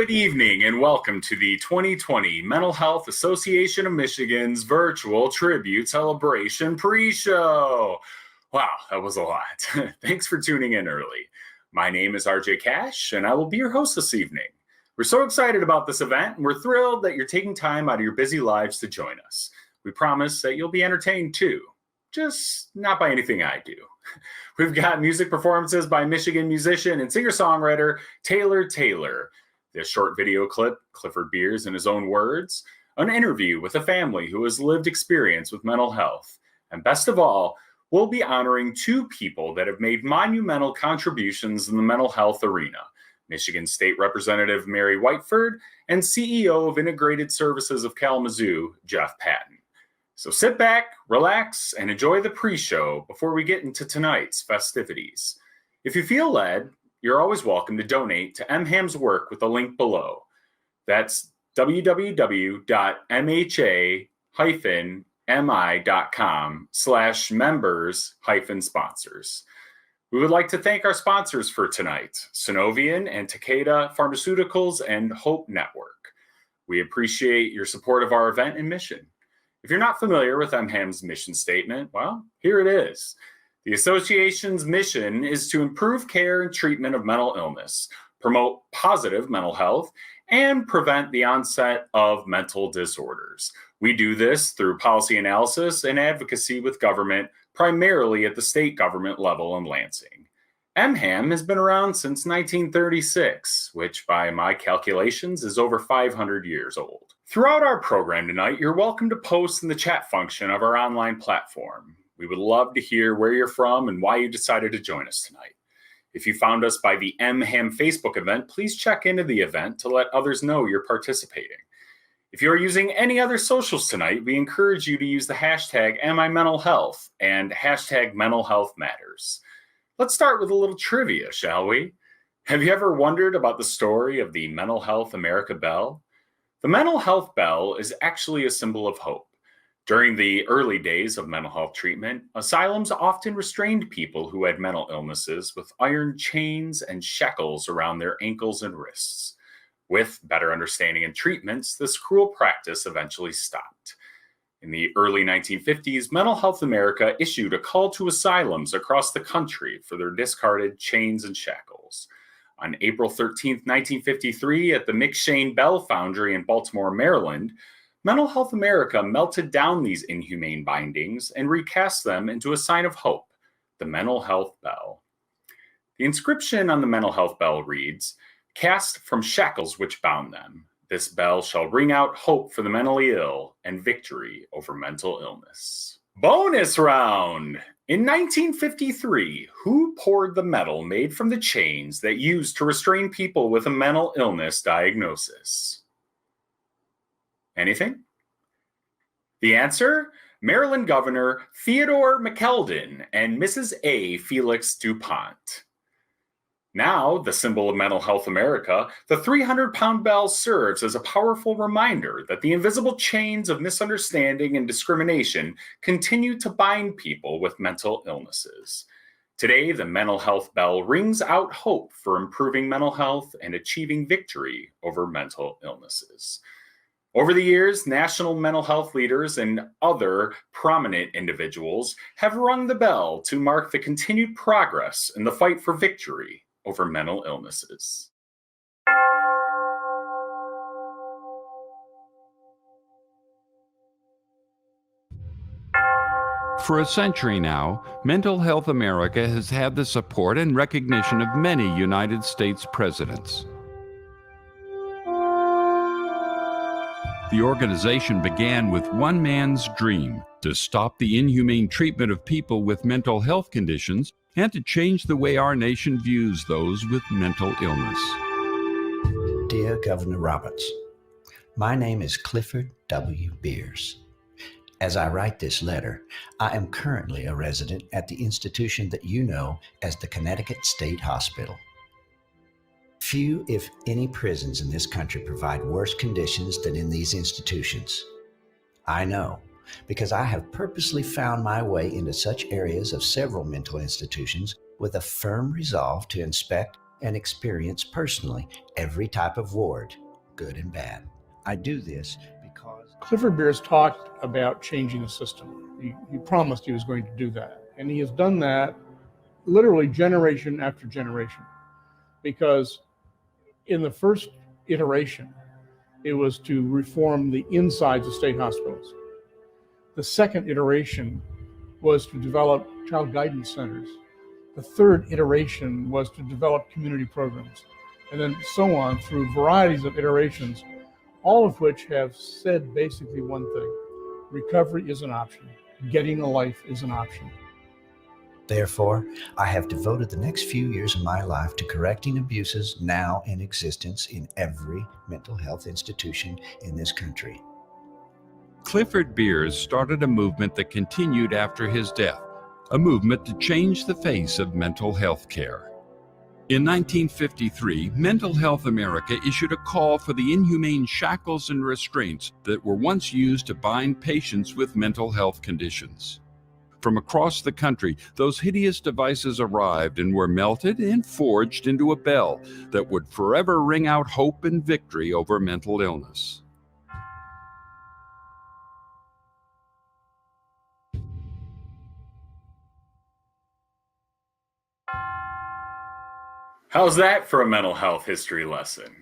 Good evening and welcome to the 2020 Mental Health Association of Michigan's virtual tribute celebration pre-show. Wow, that was a lot. Thanks for tuning in early. My name is RJ Cash and I will be your host this evening. We're so excited about this event and we're thrilled that you're taking time out of your busy lives to join us. We promise that you'll be entertained too, just not by anything I do. We've got music performances by Michigan musician and singer-songwriter Taylor. This short video clip, Clifford Beers in his own words, an interview with a family who has lived experience with mental health. And best of all, we'll be honoring two people that have made monumental contributions in the mental health arena. Michigan State Representative Mary Whiteford and CEO of Integrated Services of Kalamazoo, Jeff Patton. So sit back, relax, and enjoy the pre-show before we get into tonight's festivities. If you feel led, you're always welcome to donate to MHAM's work with the link below. That's www.mha-mi.com/members-sponsors. We would like to thank our sponsors for tonight, Synovian and Takeda Pharmaceuticals and Hope Network. We appreciate your support of our event and mission. If you're not familiar with MHAM's mission statement, well, here it is. The association's mission is to improve care and treatment of mental illness, promote positive mental health, and prevent the onset of mental disorders. We do this through policy analysis and advocacy with government, primarily at the state government level in Lansing. MHAM has been around since 1936, which by my calculations is over 500 years old. Throughout our program tonight, you're welcome to post in the chat function of our online platform. We would love to hear where you're from and why you decided to join us tonight. If you found us by the MHAM Facebook event, please check into the event to let others know you're participating. If you are using any other socials tonight, we encourage you to use the hashtag #MIMentalHealth and hashtag #MentalHealthMatters. Let's start with a little trivia, shall we? Have you ever wondered about the story of the Mental Health America Bell? The Mental Health Bell is actually a symbol of hope. During the early days of mental health treatment, asylums often restrained people who had mental illnesses with iron chains and shackles around their ankles and wrists. With better understanding and treatments, this cruel practice eventually stopped. In the early 1950s, Mental Health America issued a call to asylums across the country for their discarded chains and shackles. On April 13, 1953, at the McShane Bell Foundry in Baltimore, Maryland, Mental Health America melted down these inhumane bindings and recast them into a sign of hope, the Mental Health Bell. The inscription on the Mental Health Bell reads, "Cast from shackles which bound them, this bell shall ring out hope for the mentally ill and victory over mental illness." Bonus round! In 1953, who poured the metal made from the chains that used to restrain people with a mental illness diagnosis? Anything? The answer? Maryland Governor Theodore McKeldin and Mrs. A. Felix DuPont. Now, the symbol of Mental Health America, the 300-pound bell serves as a powerful reminder that the invisible chains of misunderstanding and discrimination continue to bind people with mental illnesses. Today, the Mental Health Bell rings out hope for improving mental health and achieving victory over mental illnesses. Over the years, national mental health leaders and other prominent individuals have rung the bell to mark the continued progress in the fight for victory over mental illnesses. For a century now, Mental Health America has had the support and recognition of many United States presidents. The organization began with one man's dream: to stop the inhumane treatment of people with mental health conditions and to change the way our nation views those with mental illness. Dear Governor Roberts, my name is Clifford W. Beers. As I write this letter, I am currently a resident at the institution that you know as the Connecticut State Hospital. Few, if any, prisons in this country provide worse conditions than in these institutions. I know, because I have purposely found my way into such areas of several mental institutions with a firm resolve to inspect and experience personally every type of ward, good and bad. I do this because Clifford Beers talked about changing the system. He promised he was going to do that. And he has done that literally generation after generation. Because in the first iteration, it was to reform the insides of state hospitals. The second iteration was to develop child guidance centers. The third iteration was to develop community programs. And then so on through varieties of iterations, all of which have said basically one thing: recovery is an option. Getting a life is an option. Therefore, I have devoted the next few years of my life to correcting abuses now in existence in every mental health institution in this country. Clifford Beers started a movement that continued after his death, a movement to change the face of mental health care. In 1953, Mental Health America issued a call for the inhumane shackles and restraints that were once used to bind patients with mental health conditions. From across the country, those hideous devices arrived and were melted and forged into a bell that would forever ring out hope and victory over mental illness. How's that for a mental health history lesson?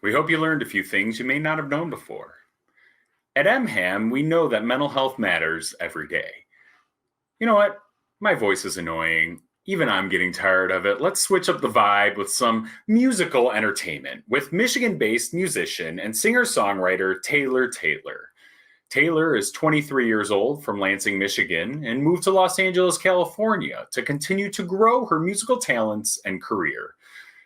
We hope you learned a few things you may not have known before. At MHAM, we know that mental health matters every day. You know what? My voice is annoying. Even I'm getting tired of it. Let's switch up the vibe with some musical entertainment with Michigan-based musician and singer-songwriter Taylor Taylor. Taylor is 23 years old from Lansing, Michigan, and moved to Los Angeles, California to continue to grow her musical talents and career.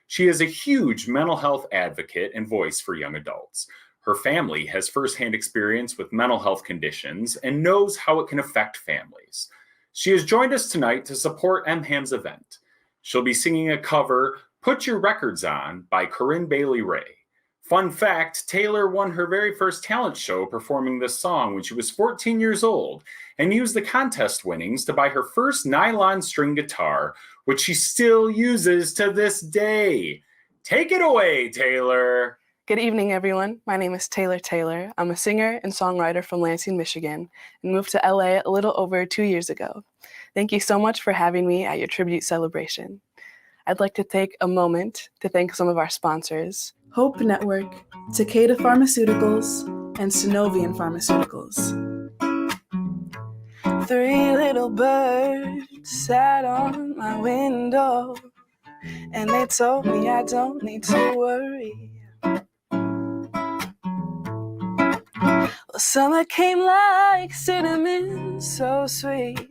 She is a huge mental health advocate and voice for young adults. Her family has firsthand experience with mental health conditions and knows how it can affect families. She has joined us tonight to support MHAM's event. She'll be singing a cover, Put Your Records On, by Corinne Bailey Rae. Fun fact, Taylor won her very first talent show performing this song when she was 14 years old and used the contest winnings to buy her first nylon string guitar, which she still uses to this day. Take it away, Taylor. Good evening, everyone. My name is Taylor Taylor. I'm a singer and songwriter from Lansing, Michigan, and moved to LA a little over 2 years ago. Thank you so much for having me at your tribute celebration. I'd like to take a moment to thank some of our sponsors: Hope Network, Takeda Pharmaceuticals, and Synovian Pharmaceuticals. 3 little birds sat on my window, and they told me I don't need to worry. Well, summer came like cinnamon, so sweet.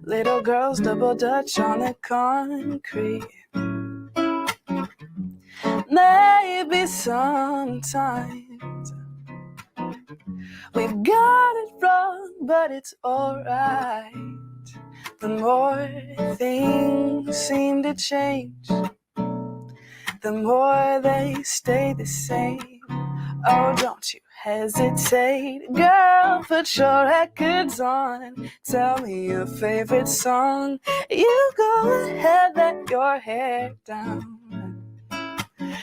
Little girls double dutch on the concrete. Maybe sometimes we've got it wrong, but it's alright. The more things seem to change, the more they stay the same. Oh, don't you hesitate, girl, put your records on. Tell me your favorite song. You go ahead, let your hair down.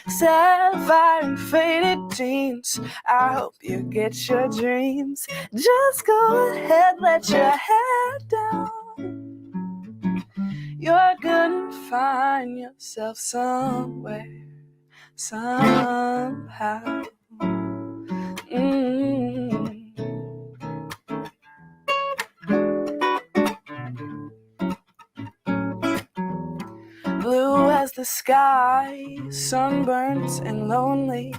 Sapphire and faded jeans, I hope you get your dreams. Just go ahead, let your hair down. You're gonna find yourself somewhere, somehow. Blue as the sky, sunburnt and lonely,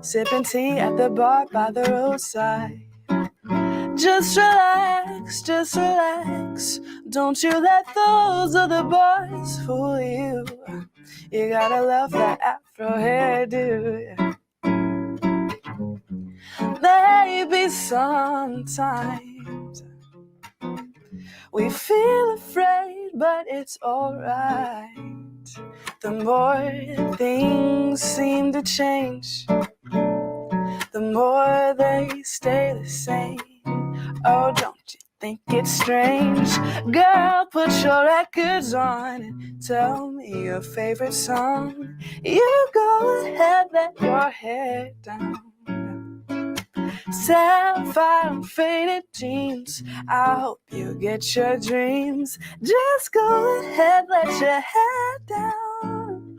sipping tea at the bar by the roadside. Just relax, don't you let those other boys fool you. You gotta love that afro hairdo. Maybe sometimes we feel afraid, but it's alright. The more things seem to change, the more they stay the same. Oh, don't you think it's strange. Girl, put your records on and tell me your favorite song. You go ahead, let your hair down. Sapphire faded jeans, I hope you get your dreams. Just go ahead, let your hair down.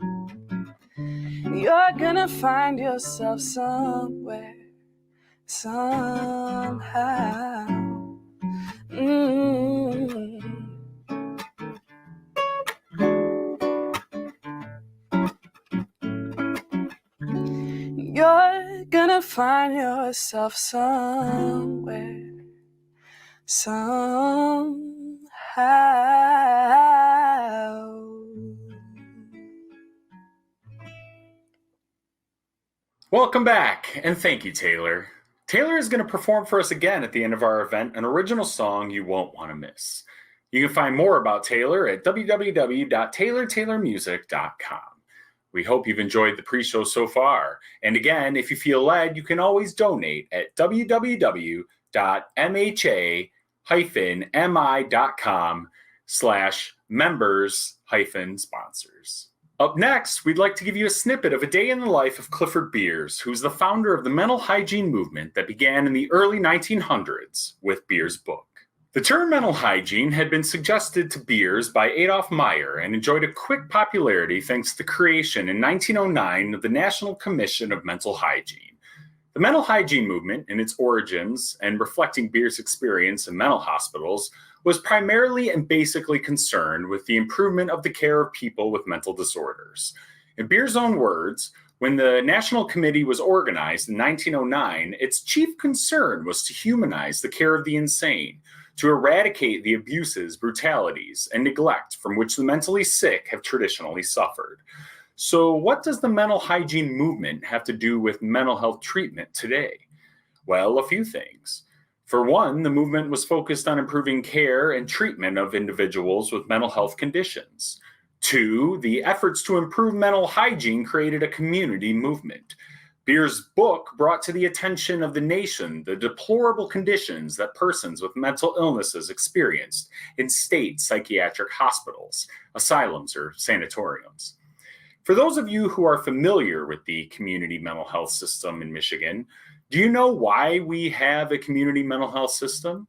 You're gonna find yourself somewhere, somehow. You're gonna find yourself somewhere, somehow. Welcome back, and thank you, Taylor. Taylor is going to perform for us again at the end of our event, an original song you won't want to miss. You can find more about Taylor at www.taylortaylormusic.com. We hope you've enjoyed the pre-show so far. And again, if you feel led, you can always donate at www.mha-mi.com/members-sponsors. Up next, we'd like to give you a snippet of a day in the life of Clifford Beers, who's the founder of the mental hygiene movement that began in the early 1900s with Beers' book. The term mental hygiene had been suggested to Beers by Adolf Meyer and enjoyed a quick popularity thanks to the creation in 1909 of the National Commission of Mental Hygiene. The mental hygiene movement, in its origins and reflecting Beers' experience in mental hospitals, was primarily and basically concerned with the improvement of the care of people with mental disorders. In Beers' own words, when the National Committee was organized in 1909, its chief concern was to humanize the care of the insane, to eradicate the abuses, brutalities, and neglect from which the mentally sick have traditionally suffered. So what does the mental hygiene movement have to do with mental health treatment today? Well, a few things. For one, the movement was focused on improving care and treatment of individuals with mental health conditions. Two, the efforts to improve mental hygiene created a community movement. Beers' book brought to the attention of the nation the deplorable conditions that persons with mental illnesses experienced in state psychiatric hospitals, asylums, or sanatoriums. For those of you who are familiar with the community mental health system in Michigan, do you know why we have a community mental health system?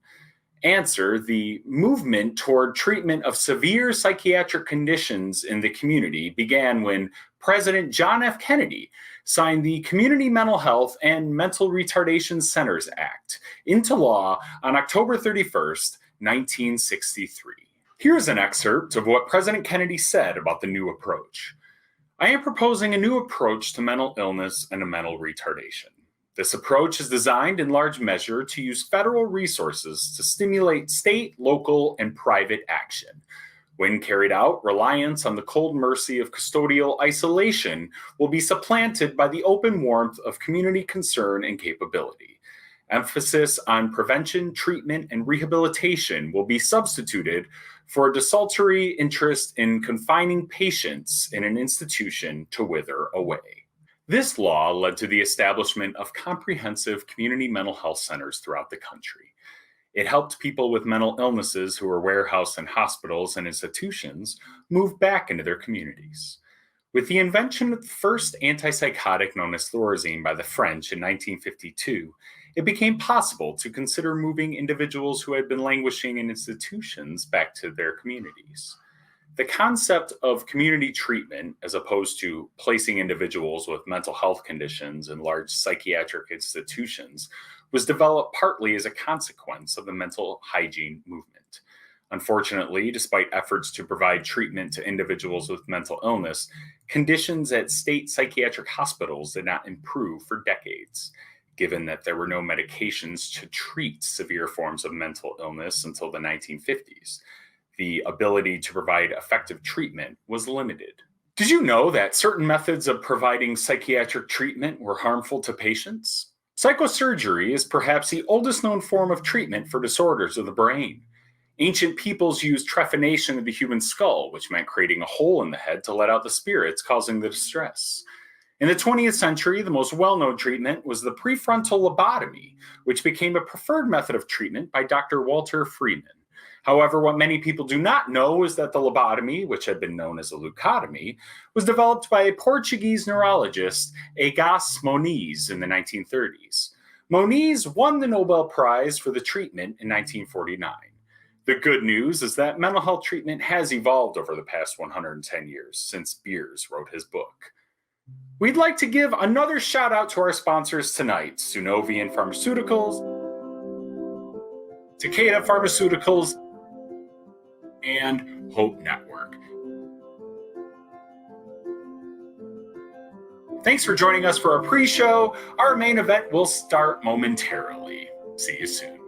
Answer: the movement toward treatment of severe psychiatric conditions in the community began when President John F. Kennedy signed the Community Mental Health and Mental Retardation Centers Act into law on October 31st, 1963. Here's an excerpt of what President Kennedy said about the new approach. I am proposing a new approach to mental illness and mental retardation. This approach is designed in large measure to use federal resources to stimulate state, local, and private action. When carried out, reliance on the cold mercy of custodial isolation will be supplanted by the open warmth of community concern and capability. Emphasis on prevention, treatment, and rehabilitation will be substituted for a desultory interest in confining patients in an institution to wither away. This law led to the establishment of comprehensive community mental health centers throughout the country. It helped people with mental illnesses who were warehoused in hospitals and institutions move back into their communities. With the invention of the first antipsychotic known as Thorazine by the French in 1952, it became possible to consider moving individuals who had been languishing in institutions back to their communities. The concept of community treatment, as opposed to placing individuals with mental health conditions in large psychiatric institutions, was developed partly as a consequence of the mental hygiene movement. Unfortunately, despite efforts to provide treatment to individuals with mental illness, conditions at state psychiatric hospitals did not improve for decades. Given that there were no medications to treat severe forms of mental illness until the 1950s, the ability to provide effective treatment was limited. Did you know that certain methods of providing psychiatric treatment were harmful to patients? Psychosurgery is perhaps the oldest known form of treatment for disorders of the brain. Ancient peoples used trephination of the human skull, which meant creating a hole in the head to let out the spirits causing the distress. In the 20th century, the most well-known treatment was the prefrontal lobotomy, which became a preferred method of treatment by Dr. Walter Freeman. However, what many people do not know is that the lobotomy, which had been known as a leucotomy, was developed by a Portuguese neurologist, Egas Moniz, in the 1930s. Moniz won the Nobel Prize for the treatment in 1949. The good news is that mental health treatment has evolved over the past 110 years since Beers wrote his book. We'd like to give another shout out to our sponsors tonight, Sunovion Pharmaceuticals, Takeda Pharmaceuticals, and Hope Network. Thanks for joining us for our pre-show. Our main event will start momentarily. See you soon.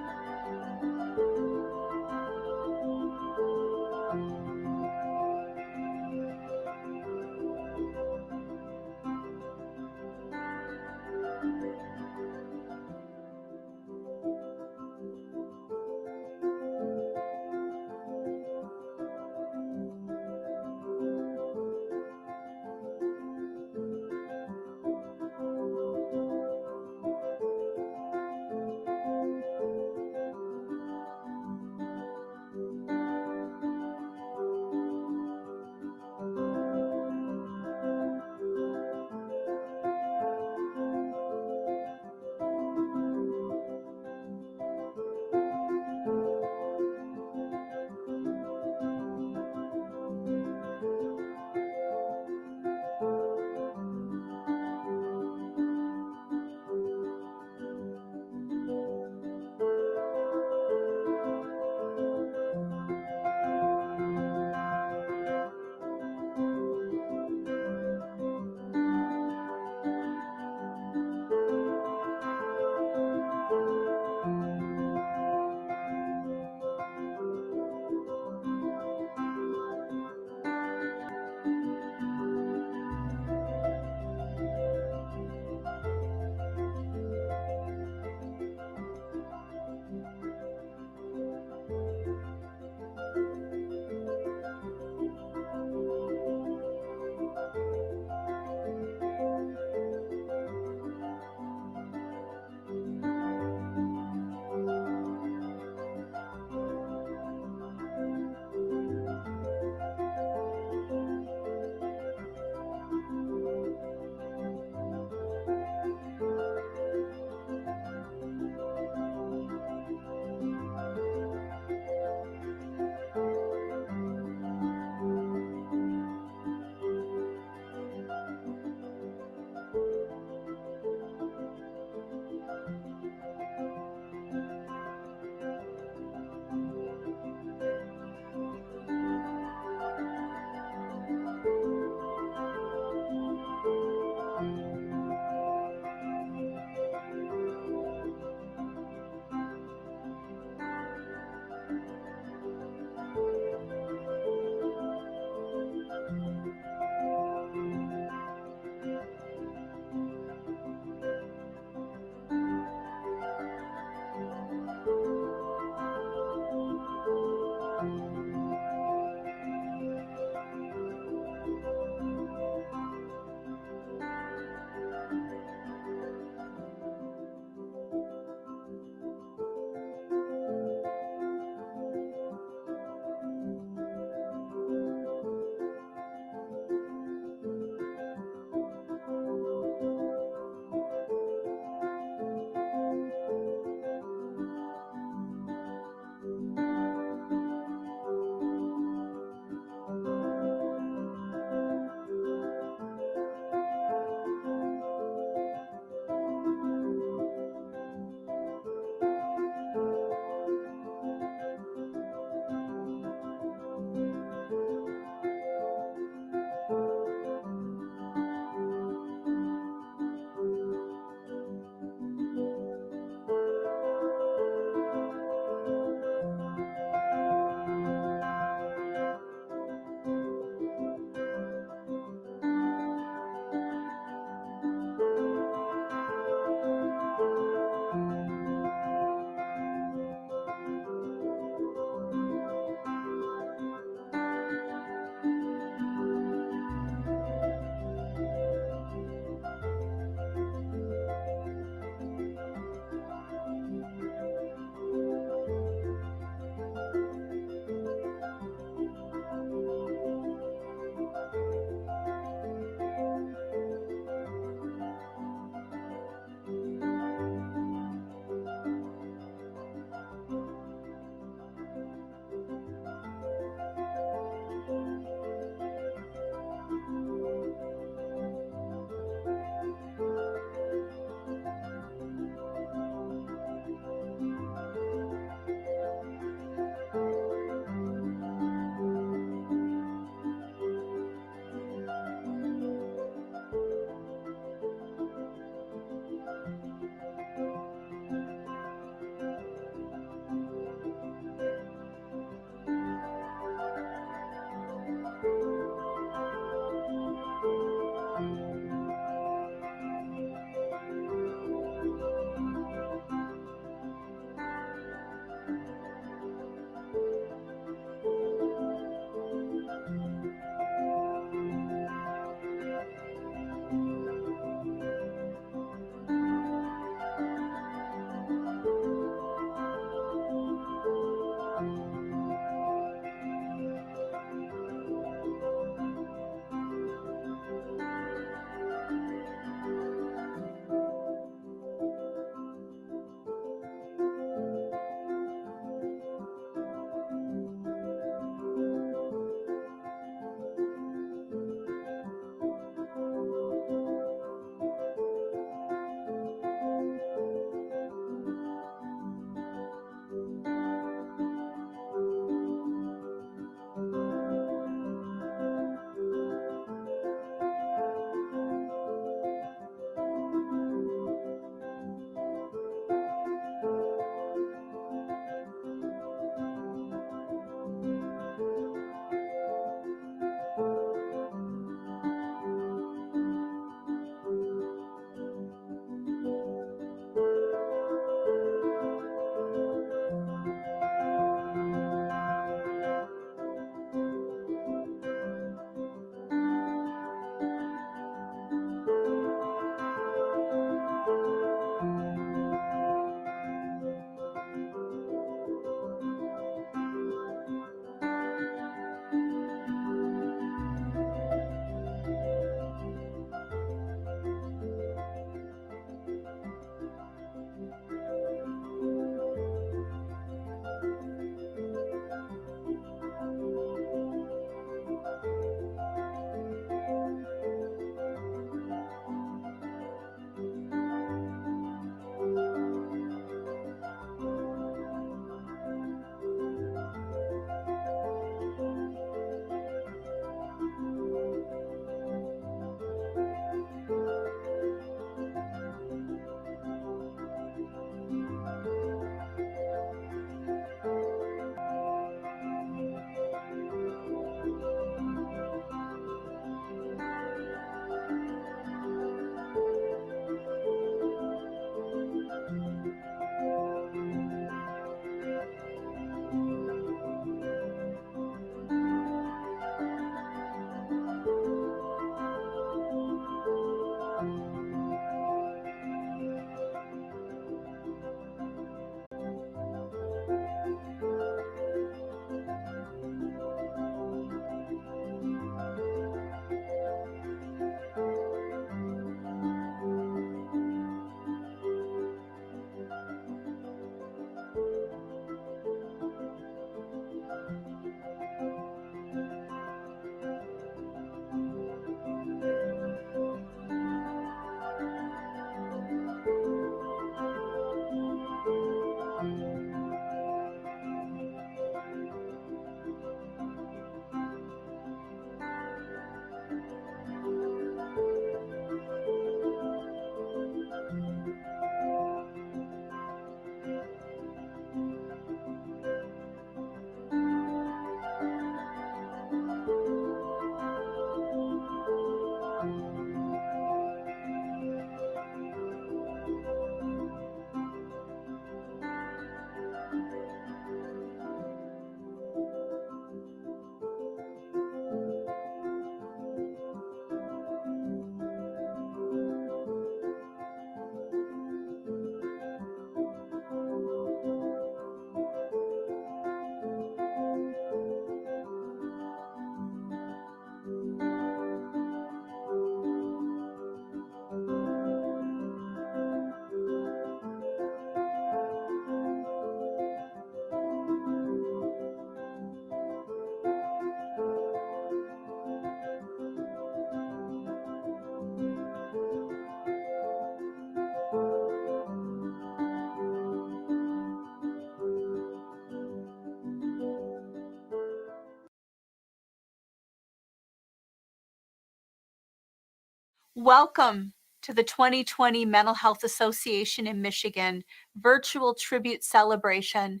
Welcome to the 2020 Mental Health Association in Michigan virtual tribute celebration.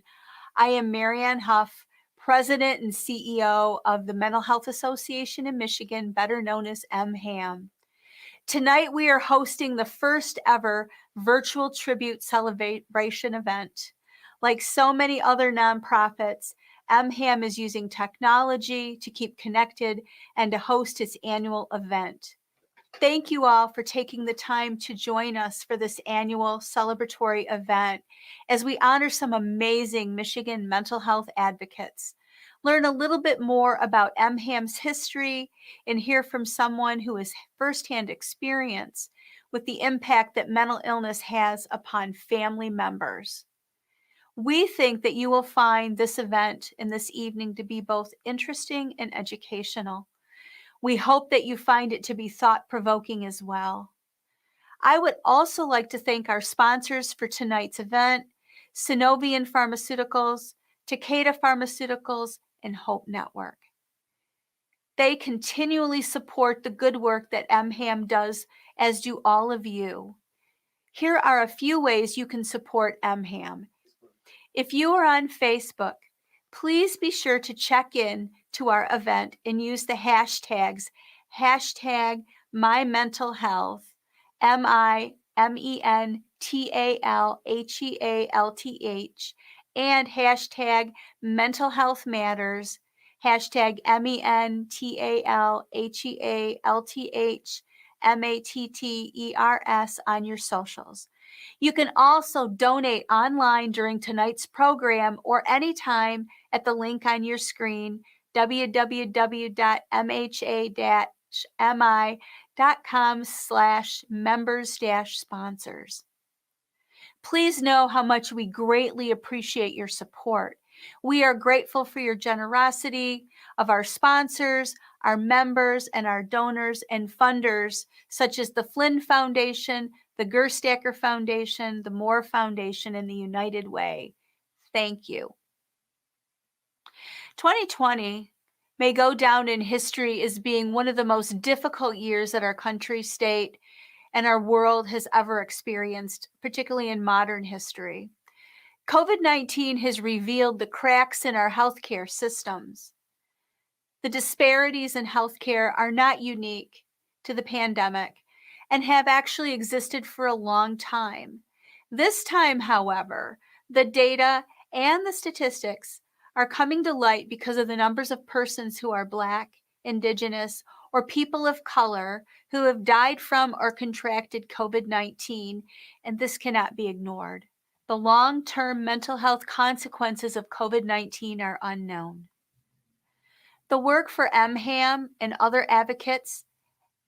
I am Marianne Huff, President and CEO of the Mental Health Association in Michigan, better known as MHAM. Tonight, we are hosting the first ever virtual tribute celebration event. Like so many other nonprofits, MHAM is using technology to keep connected and to host its annual event. Thank you all for taking the time to join us for this annual celebratory event as we honor some amazing Michigan mental health advocates, learn a little bit more about MHAM's history, and hear from someone who has firsthand experience with the impact that mental illness has upon family members. We think that you will find this event and this evening to be both interesting and educational. We hope that you find it to be thought-provoking as well. I would also like to thank our sponsors for tonight's event, Synovian Pharmaceuticals, Takeda Pharmaceuticals, and Hope Network. They continually support the good work that MHAM does, as do all of you. Here are a few ways you can support MHAM. If you are on Facebook, please be sure to check in to our event and use the hashtags #MyMentalHealth, MIMENTALHEALTH, and #MentalHealthMatters, #MENTALHEALTHMATTERS on your socials. You can also donate online during tonight's program or anytime at the link on your screen, www.mha-mi.com/members-sponsors. Please know how much we greatly appreciate your support. We are grateful for your generosity of our sponsors, our members, and our donors and funders, such as the Flynn Foundation, the Gerstacker Foundation, the Moore Foundation, and the United Way. Thank you. 2020 may go down in history as being one of the most difficult years that our country, state, and our world has ever experienced, particularly in modern history. COVID-19 has revealed the cracks in our healthcare systems. The disparities in healthcare are not unique to the pandemic and have actually existed for a long time. This time, however, the data and the statistics are coming to light because of the numbers of persons who are Black, Indigenous, or people of color who have died from or contracted COVID-19, and this cannot be ignored. The long-term mental health consequences of COVID-19 are unknown. The work for MHAM and other advocates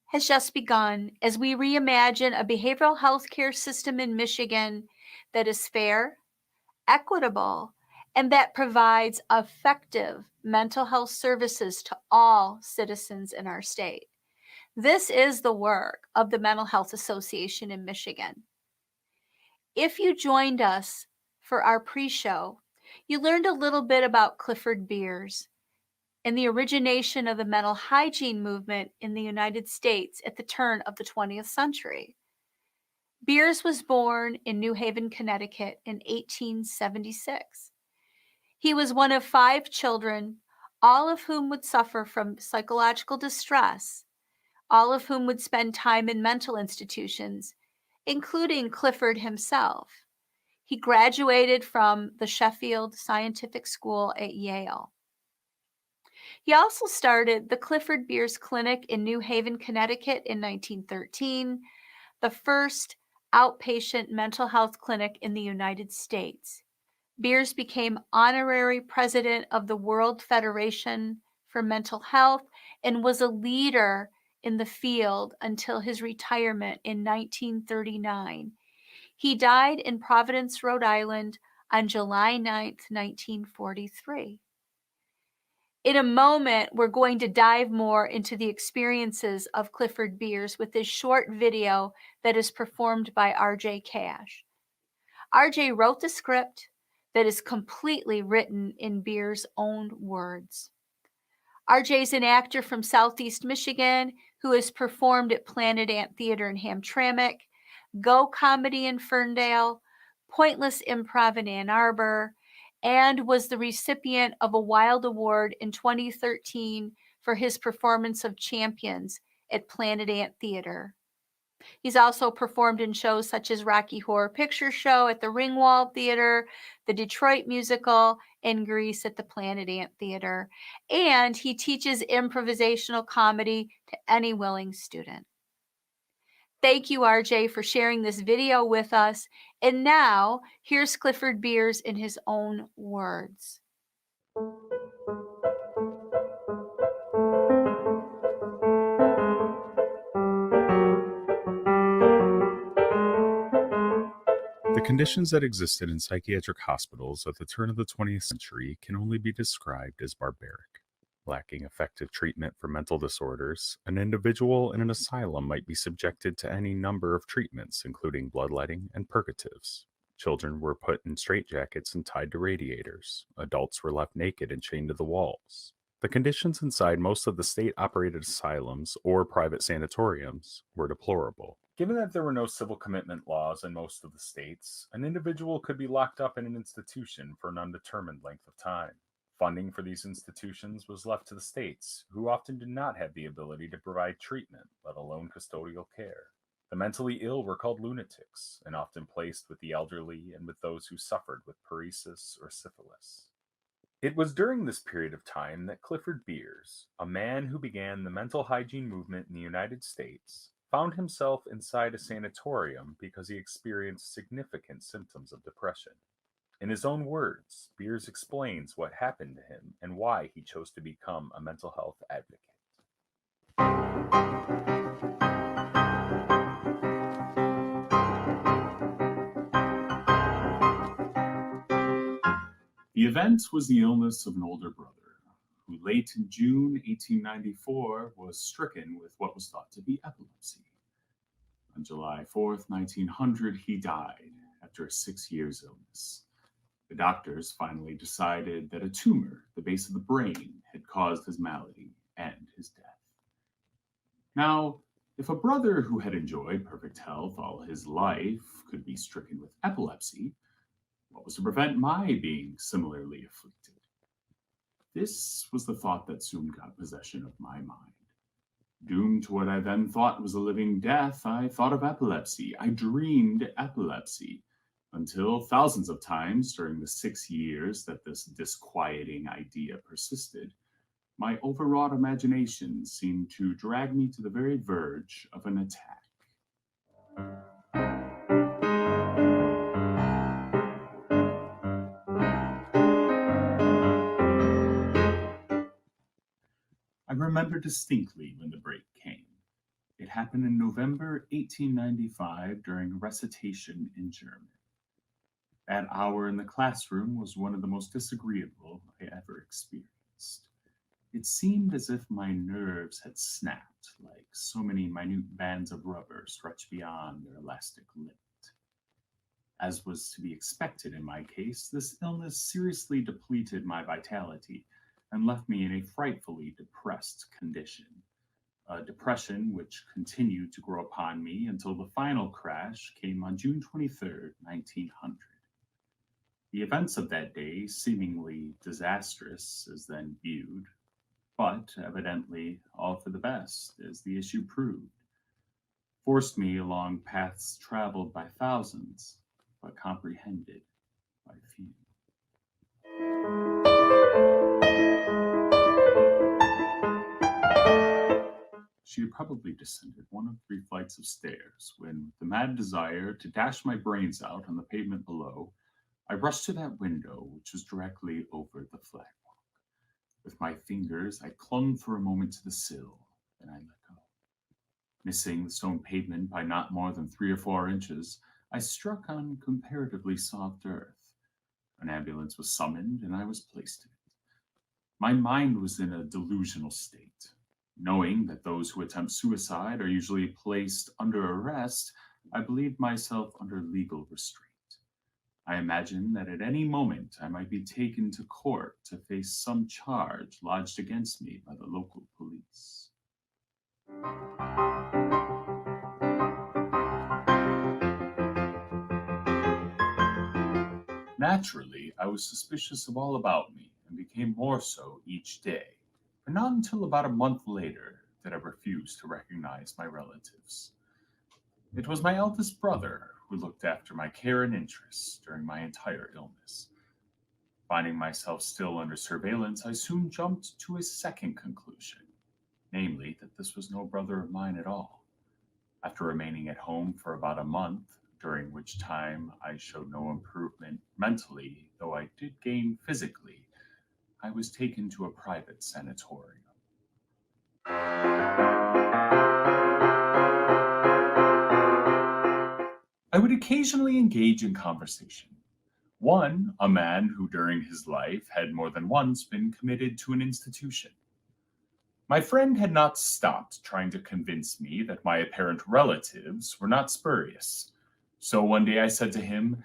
has just begun as we reimagine a behavioral health care system in Michigan that is fair, equitable, and that provides effective mental health services to all citizens in our state. This is the work of the Mental Health Association in Michigan. If you joined us for our pre-show, you learned a little bit about Clifford Beers and the origination of the mental hygiene movement in the United States at the turn of the 20th century. Beers was born in New Haven, Connecticut in 1876. He was one of 5 children, all of whom would suffer from psychological distress, all of whom would spend time in mental institutions, including Clifford himself. He graduated from the Sheffield Scientific School at Yale. He also started the Clifford Beers Clinic in New Haven, Connecticut in 1913, the first outpatient mental health clinic in the United States. Beers became honorary president of the World Federation for Mental Health and was a leader in the field until his retirement in 1939. He died in Providence, Rhode Island on July 9th, 1943. In a moment, we're going to dive more into the experiences of Clifford Beers with this short video that is performed by RJ Cash. RJ wrote the script that is completely written in Beers' own words. RJ's an actor from Southeast Michigan who has performed at Planet Ant Theater in Hamtramck, Go Comedy in Ferndale, Pointless Improv in Ann Arbor, and was the recipient of a Wild Award in 2013 for his performance of Champions at Planet Ant Theater. He's also performed in shows such as Rocky Horror Picture Show at the Ringwald Theater, the Detroit Musical, and Grease at the Planet Ant Theater. And he teaches improvisational comedy to any willing student. Thank you, RJ, for sharing this video with us. And now, here's Clifford Beers in his own words. The conditions that existed in psychiatric hospitals at the turn of the 20th century can only be described as barbaric. Lacking effective treatment for mental disorders, an individual in an asylum might be subjected to any number of treatments, including bloodletting and purgatives. Children were put in straitjackets and tied to radiators. Adults were left naked and chained to the walls. The conditions inside most of the state-operated asylums or private sanatoriums were deplorable. Given that there were no civil commitment laws in most of the states, an individual could be locked up in an institution for an undetermined length of time. Funding for these institutions was left to the states, who often did not have the ability to provide treatment, let alone custodial care. The mentally ill were called lunatics, and often placed with the elderly and with those who suffered with paresis or syphilis. It was during this period of time that Clifford Beers, a man who began the mental hygiene movement in the United States, found himself inside a sanatorium because he experienced significant symptoms of depression. In his own words, Beers explains what happened to him and why he chose to become a mental health advocate. The event was the illness of an older brother, who late in June 1894 was stricken with what was thought to be epilepsy. On July 4th, 1900, he died after a 6 years illness. The doctors finally decided that a tumor at the base of the brain had caused his malady and his death. Now, if a brother who had enjoyed perfect health all his life could be stricken with epilepsy, what was to prevent my being similarly afflicted? This was the thought that soon got possession of my mind. Doomed to what I then thought was a living death, I thought of epilepsy. I dreamed epilepsy, until thousands of times during the 6 years that this disquieting idea persisted, my overwrought imagination seemed to drag me to the very verge of an attack. I remember distinctly when the break came. It happened in November 1895 during a recitation in German. That hour in the classroom was one of the most disagreeable I ever experienced. It seemed as if my nerves had snapped, like so many minute bands of rubber stretched beyond their elastic limit. As was to be expected in my case, this illness seriously depleted my vitality and left me in a frightfully depressed condition. A depression which continued to grow upon me until the final crash came on June 23rd, 1900. The events of that day, seemingly disastrous as then viewed, but evidently all for the best, as the issue proved, forced me along paths traveled by thousands, but comprehended by few. She had probably descended one of 3 flights of stairs when, with the mad desire to dash my brains out on the pavement below, I rushed to that window which was directly over the flagwalk. With my fingers, I clung for a moment to the sill, then I let go. Missing the stone pavement by not more than 3 or 4 inches, I struck on comparatively soft earth. An ambulance was summoned, and I was placed in it. My mind was in a delusional state. Knowing that those who attempt suicide are usually placed under arrest, I believed myself under legal restraint. I imagined that at any moment I might be taken to court to face some charge lodged against me by the local police. Naturally, I was suspicious of all about me and became more so each day, but not until about a month later did I refuse to recognize my relatives. It was my eldest brother who looked after my care and interests during my entire illness. Finding myself still under surveillance, I soon jumped to a second conclusion, namely that this was no brother of mine at all. After remaining at home for about a month, during which time I showed no improvement mentally, though I did gain physically, I was taken to a private sanatorium. I would occasionally engage in conversation. One, a man who during his life had more than once been committed to an institution. My friend had not stopped trying to convince me that my apparent relatives were not spurious. So one day I said to him,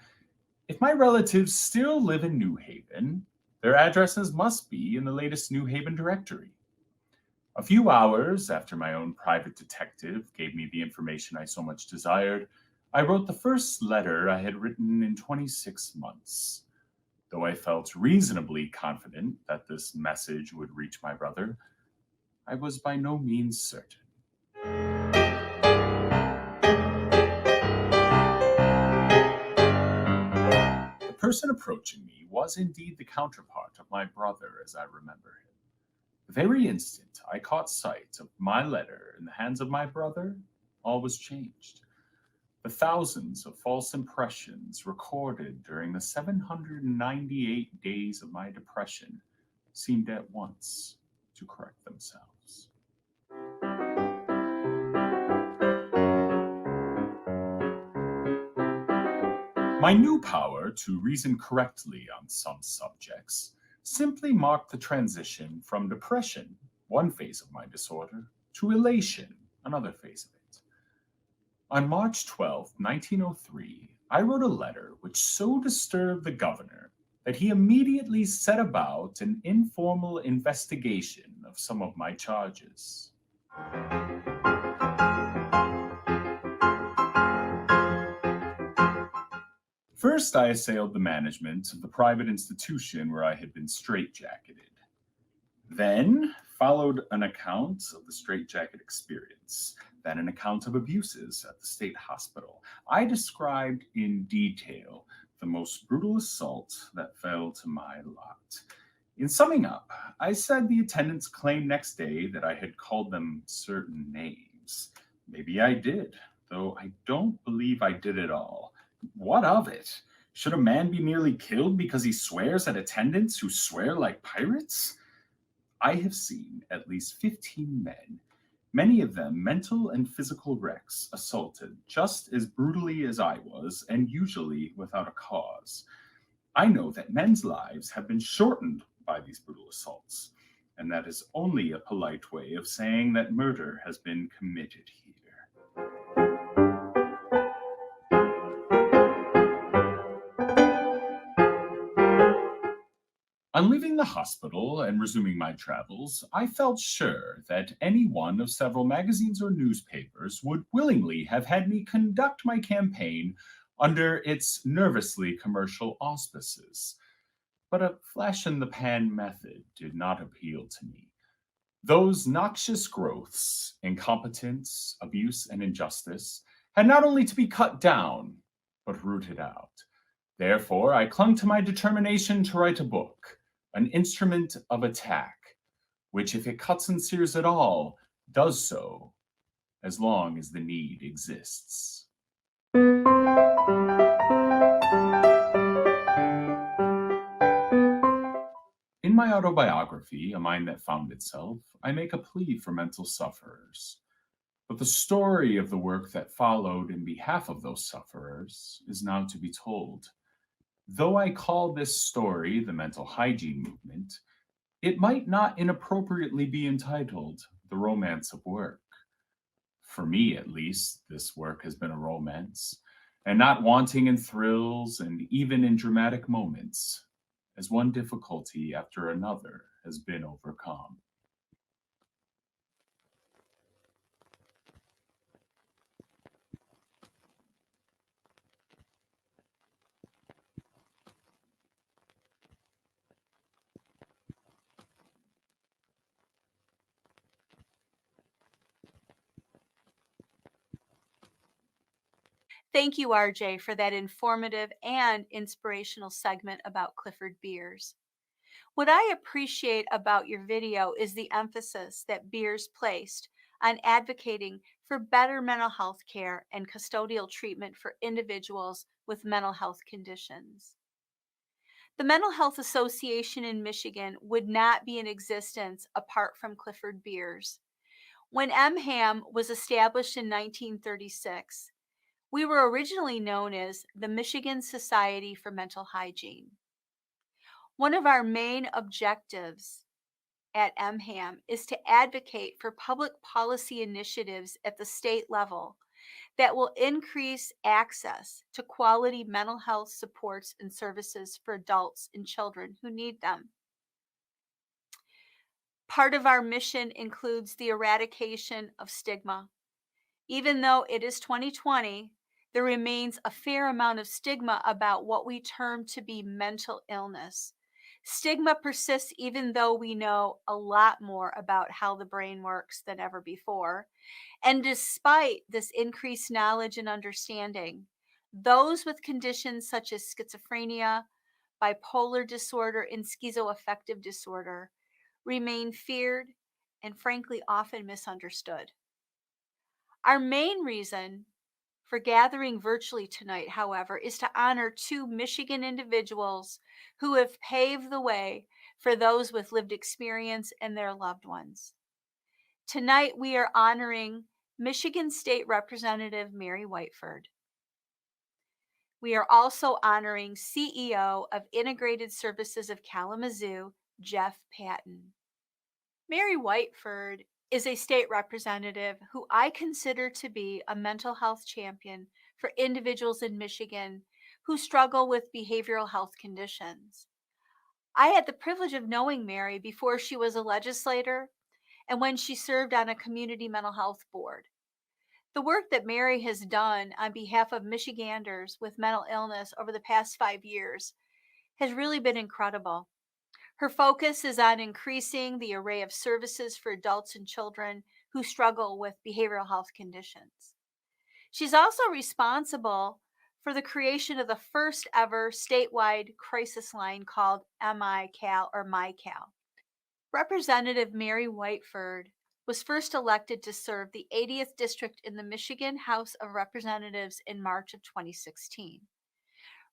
"If my relatives still live in New Haven, their addresses must be in the latest New Haven directory." A few hours after my own private detective gave me the information I so much desired, I wrote the first letter I had written in 26 months. Though I felt reasonably confident that this message would reach my brother, I was by no means certain. The person approaching me was indeed the counterpart of my brother as I remember him. The very instant I caught sight of my letter in the hands of my brother, all was changed. The thousands of false impressions recorded during the 798 days of my depression seemed at once to correct themselves. My new power to reason correctly on some subjects simply marked the transition from depression, one phase of my disorder, to elation, another phase of it. On March 12, 1903, I wrote a letter which so disturbed the governor that he immediately set about an informal investigation of some of my charges. First, I assailed the management of the private institution where I had been straitjacketed. Then followed an account of the straitjacket experience, then an account of abuses at the state hospital. I described in detail the most brutal assault that fell to my lot. In summing up, I said the attendants claimed next day that I had called them certain names. Maybe I did, though I don't believe I did at all. What of it? Should a man be merely killed because he swears at attendants who swear like pirates? I have seen at least 15 men, many of them mental and physical wrecks, assaulted just as brutally as I was, and usually without a cause. I know that men's lives have been shortened by these brutal assaults, and that is only a polite way of saying that murder has been committed here. On leaving the hospital and resuming my travels, I felt sure that any one of several magazines or newspapers would willingly have had me conduct my campaign under its nervously commercial auspices. But a flash-in-the-pan method did not appeal to me. Those noxious growths, incompetence, abuse, and injustice, had not only to be cut down, but rooted out. Therefore, I clung to my determination to write a book, an instrument of attack, which, if it cuts and sears at all, does so as long as the need exists. In my autobiography, A Mind That Found Itself, I make a plea for mental sufferers. But the story of the work that followed in behalf of those sufferers is now to be told. Though I call this story the mental hygiene movement, it might not inappropriately be entitled The Romance of Work. For me, at least, this work has been a romance, and not wanting in thrills and even in dramatic moments, as one difficulty after another has been overcome. Thank you, RJ, for that informative and inspirational segment about Clifford Beers. What I appreciate about your video is the emphasis that Beers placed on advocating for better mental health care and custodial treatment for individuals with mental health conditions. The Mental Health Association in Michigan would not be in existence apart from Clifford Beers. When MHAM was established in 1936, we were originally known as the Michigan Society for Mental Hygiene. One of our main objectives at MHAM is to advocate for public policy initiatives at the state level that will increase access to quality mental health supports and services for adults and children who need them. Part of our mission includes the eradication of stigma. Even though it is 2020, there remains a fair amount of stigma about what we term to be mental illness. Stigma persists even though we know a lot more about how the brain works than ever before. And despite this increased knowledge and understanding, those with conditions such as schizophrenia, bipolar disorder, and schizoaffective disorder remain feared and frankly often misunderstood. Our main reason for gathering virtually tonight, however, is to honor two Michigan individuals who have paved the way for those with lived experience and their loved ones. Tonight, we are honoring Michigan State Representative Mary Whiteford. We are also honoring CEO of Integrated Services of Kalamazoo, Jeff Patton. Mary Whiteford is a state representative who I consider to be a mental health champion for individuals in Michigan who struggle with behavioral health conditions. I had the privilege of knowing Mary before she was a legislator and when she served on a community mental health board. The work that Mary has done on behalf of Michiganders with mental illness over the past 5 years has really been incredible. Her focus is on increasing the array of services for adults and children who struggle with behavioral health conditions. She's also responsible for the creation of the first ever statewide crisis line called MICAL or MyCal. Representative Mary Whiteford was first elected to serve the 80th District in the Michigan House of Representatives in March of 2016.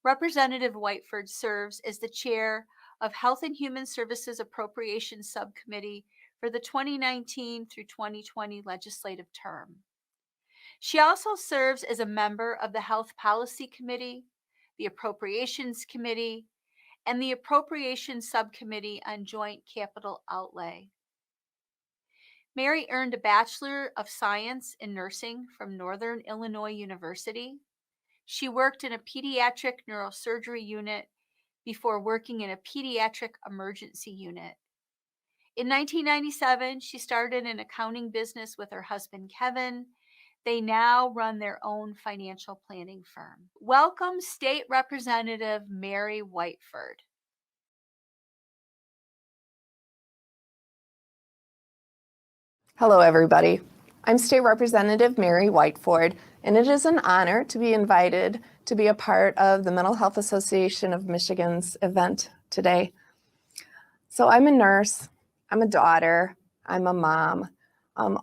Representative Whiteford serves as the chair of Health and Human Services Appropriations Subcommittee for the 2019 through 2020 legislative term. She also serves as a member of the Health Policy Committee, the Appropriations Committee, and the Appropriations Subcommittee on Joint Capital Outlay. Mary earned a Bachelor of Science in Nursing from Northern Illinois University. She worked in a pediatric neurosurgery unit before working in a pediatric emergency unit. In 1997, she started an accounting business with her husband, Kevin. They now run their own financial planning firm. Welcome, State Representative Mary Whiteford. Hello, everybody. I'm State Representative Mary Whiteford, and it is an honor to be invited to be a part of the Mental Health Association of Michigan's event today. So I'm a nurse, I'm a daughter, I'm a mom.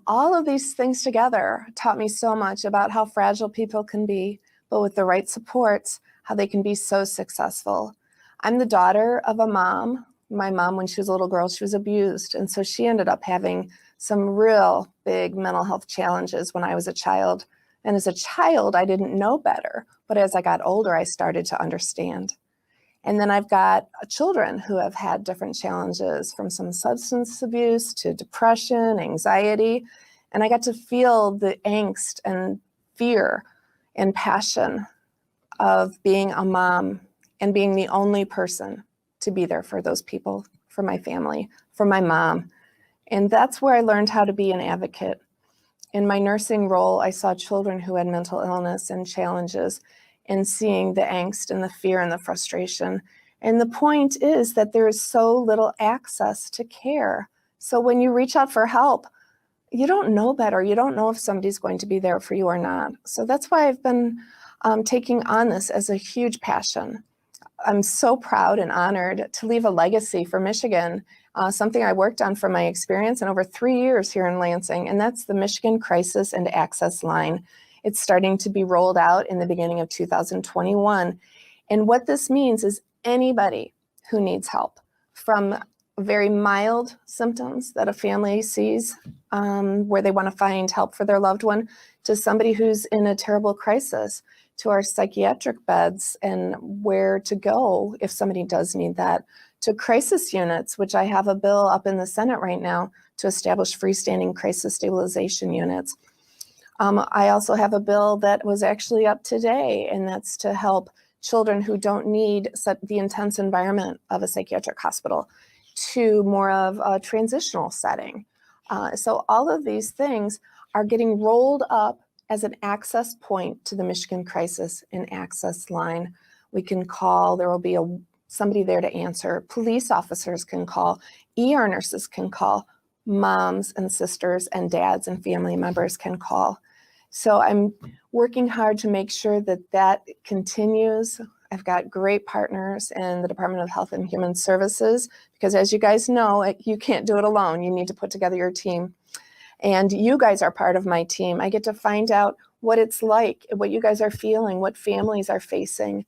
All of these things together taught me so much about how fragile people can be, but with the right supports, how they can be so successful. I'm the daughter of a mom. My mom, when she was a little girl, she was abused, and so she ended up having some real big mental health challenges when I was a child. And as a child, I didn't know better. But as I got older, I started to understand. And then I've got children who have had different challenges, from some substance abuse to depression, anxiety. And I got to feel the angst and fear and passion of being a mom and being the only person to be there for those people, for my family, for my mom. And that's where I learned how to be an advocate. In my nursing role, I saw children who had mental illness and challenges, and seeing the angst and the fear and the frustration. And the point is that there is so little access to care. So when you reach out for help, you don't know better. You don't know if somebody's going to be there for you or not. So that's why I've been taking on this as a huge passion. I'm so proud and honored to leave a legacy for Michigan, something I worked on from my experience in over 3 years here in Lansing, and that's the Michigan Crisis and Access Line. It's starting to be rolled out in the beginning of 2021. And what this means is anybody who needs help, from very mild symptoms that a family sees where they want to find help for their loved one, to somebody who's in a terrible crisis, to our psychiatric beds and where to go if somebody does need that, to crisis units, which I have a bill up in the Senate right now to establish freestanding crisis stabilization units. I also have a bill that was actually up today, and that's to help children who don't need the intense environment of a psychiatric hospital to more of a transitional setting. So all of these things are getting rolled up as an access point to the Michigan Crisis and Access Line. We can call, there will be somebody there to answer. Police officers can call, ER nurses can call, moms and sisters and dads and family members can call. So I'm working hard to make sure that that continues. I've got great partners in the Department of Health and Human Services, because as you guys know, you can't do it alone. You need to put together your team. And you guys are part of my team. I get to find out what it's like, what you guys are feeling, what families are facing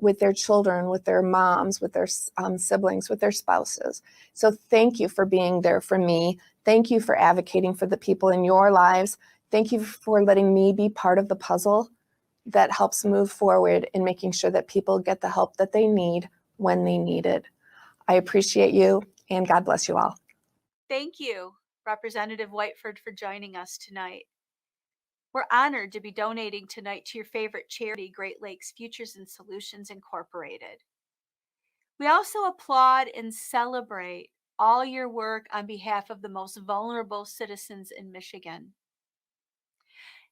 with their children, with their moms, with their siblings, with their spouses. So thank you for being there for me. Thank you for advocating for the people in your lives. Thank you for letting me be part of the puzzle that helps move forward in making sure that people get the help that they need when they need it. I appreciate you, and God bless you all. Thank you, Representative Whiteford, for joining us tonight. We're honored to be donating tonight to your favorite charity, Great Lakes Futures and Solutions Incorporated. We also applaud and celebrate all your work on behalf of the most vulnerable citizens in Michigan.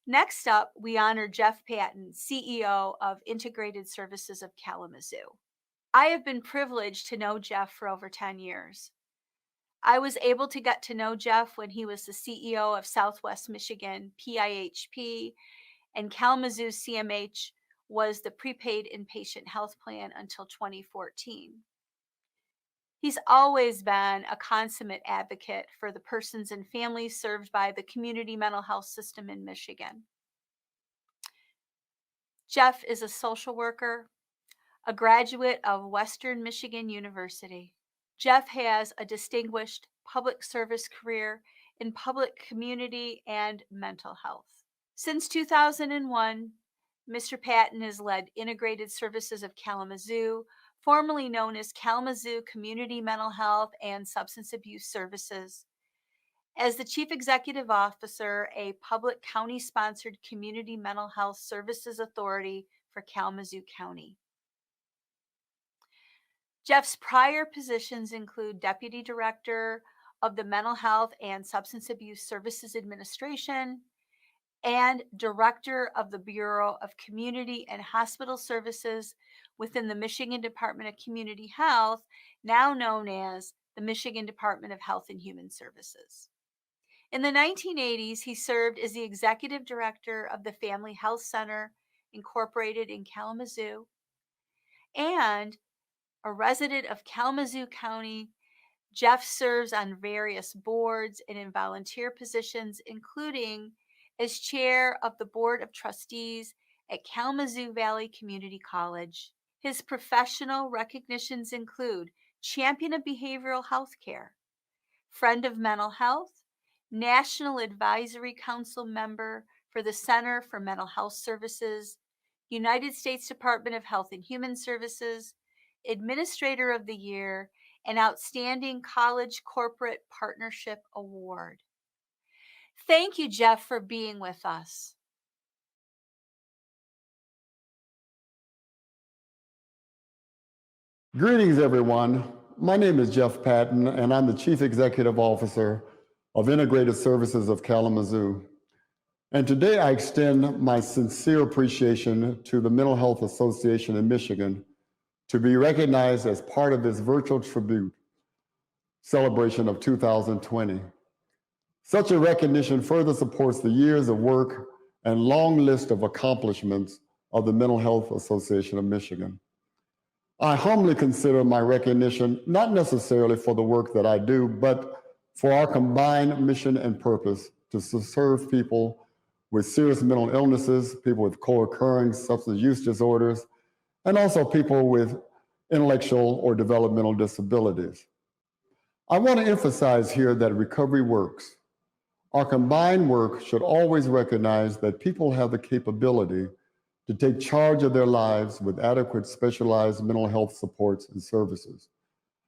Next up, we honor Jeff Patton, CEO of Integrated Services of Kalamazoo. I have been privileged to know Jeff for over 10 years. I was able to get to know Jeff when he was the CEO of Southwest Michigan PIHP, and Kalamazoo CMH was the prepaid inpatient health plan until 2014. He's always been a consummate advocate for the persons and families served by the community mental health system in Michigan. Jeff is a social worker, a graduate of Western Michigan University. Jeff has a distinguished public service career in public community and mental health. Since 2001, Mr. Patton has led Integrated Services of Kalamazoo, formerly known as Kalamazoo Community Mental Health and Substance Abuse Services. As the Chief Executive Officer, a public county-sponsored community mental health services authority for Kalamazoo County. Jeff's prior positions include Deputy Director of the Mental Health and Substance Abuse Services Administration and Director of the Bureau of Community and Hospital Services within the Michigan Department of Community Health, now known as the Michigan Department of Health and Human Services. In the 1980s, he served as the Executive Director of the Family Health Center, Incorporated in Kalamazoo, and a resident of Kalamazoo County. Jeff serves on various boards and in volunteer positions, including as chair of the Board of Trustees at Kalamazoo Valley Community College. His professional recognitions include Champion of Behavioral Health Care, Friend of Mental Health, National Advisory Council member for the Center for Mental Health Services, United States Department of Health and Human Services, Administrator of the Year, and Outstanding College Corporate Partnership Award. Thank you, Jeff, for being with us. Greetings, everyone. My name is Jeff Patton, and I'm the Chief Executive Officer of Integrated Services of Kalamazoo. And today I extend my sincere appreciation to the Mental Health Association in Michigan to be recognized as part of this virtual tribute celebration of 2020. Such a recognition further supports the years of work and long list of accomplishments of the Mental Health Association of Michigan. I humbly consider my recognition not necessarily for the work that I do, but for our combined mission and purpose to serve people with serious mental illnesses, people with co-occurring substance use disorders, and also people with intellectual or developmental disabilities. I want to emphasize here that recovery works. Our combined work should always recognize that people have the capability to take charge of their lives with adequate specialized mental health supports and services.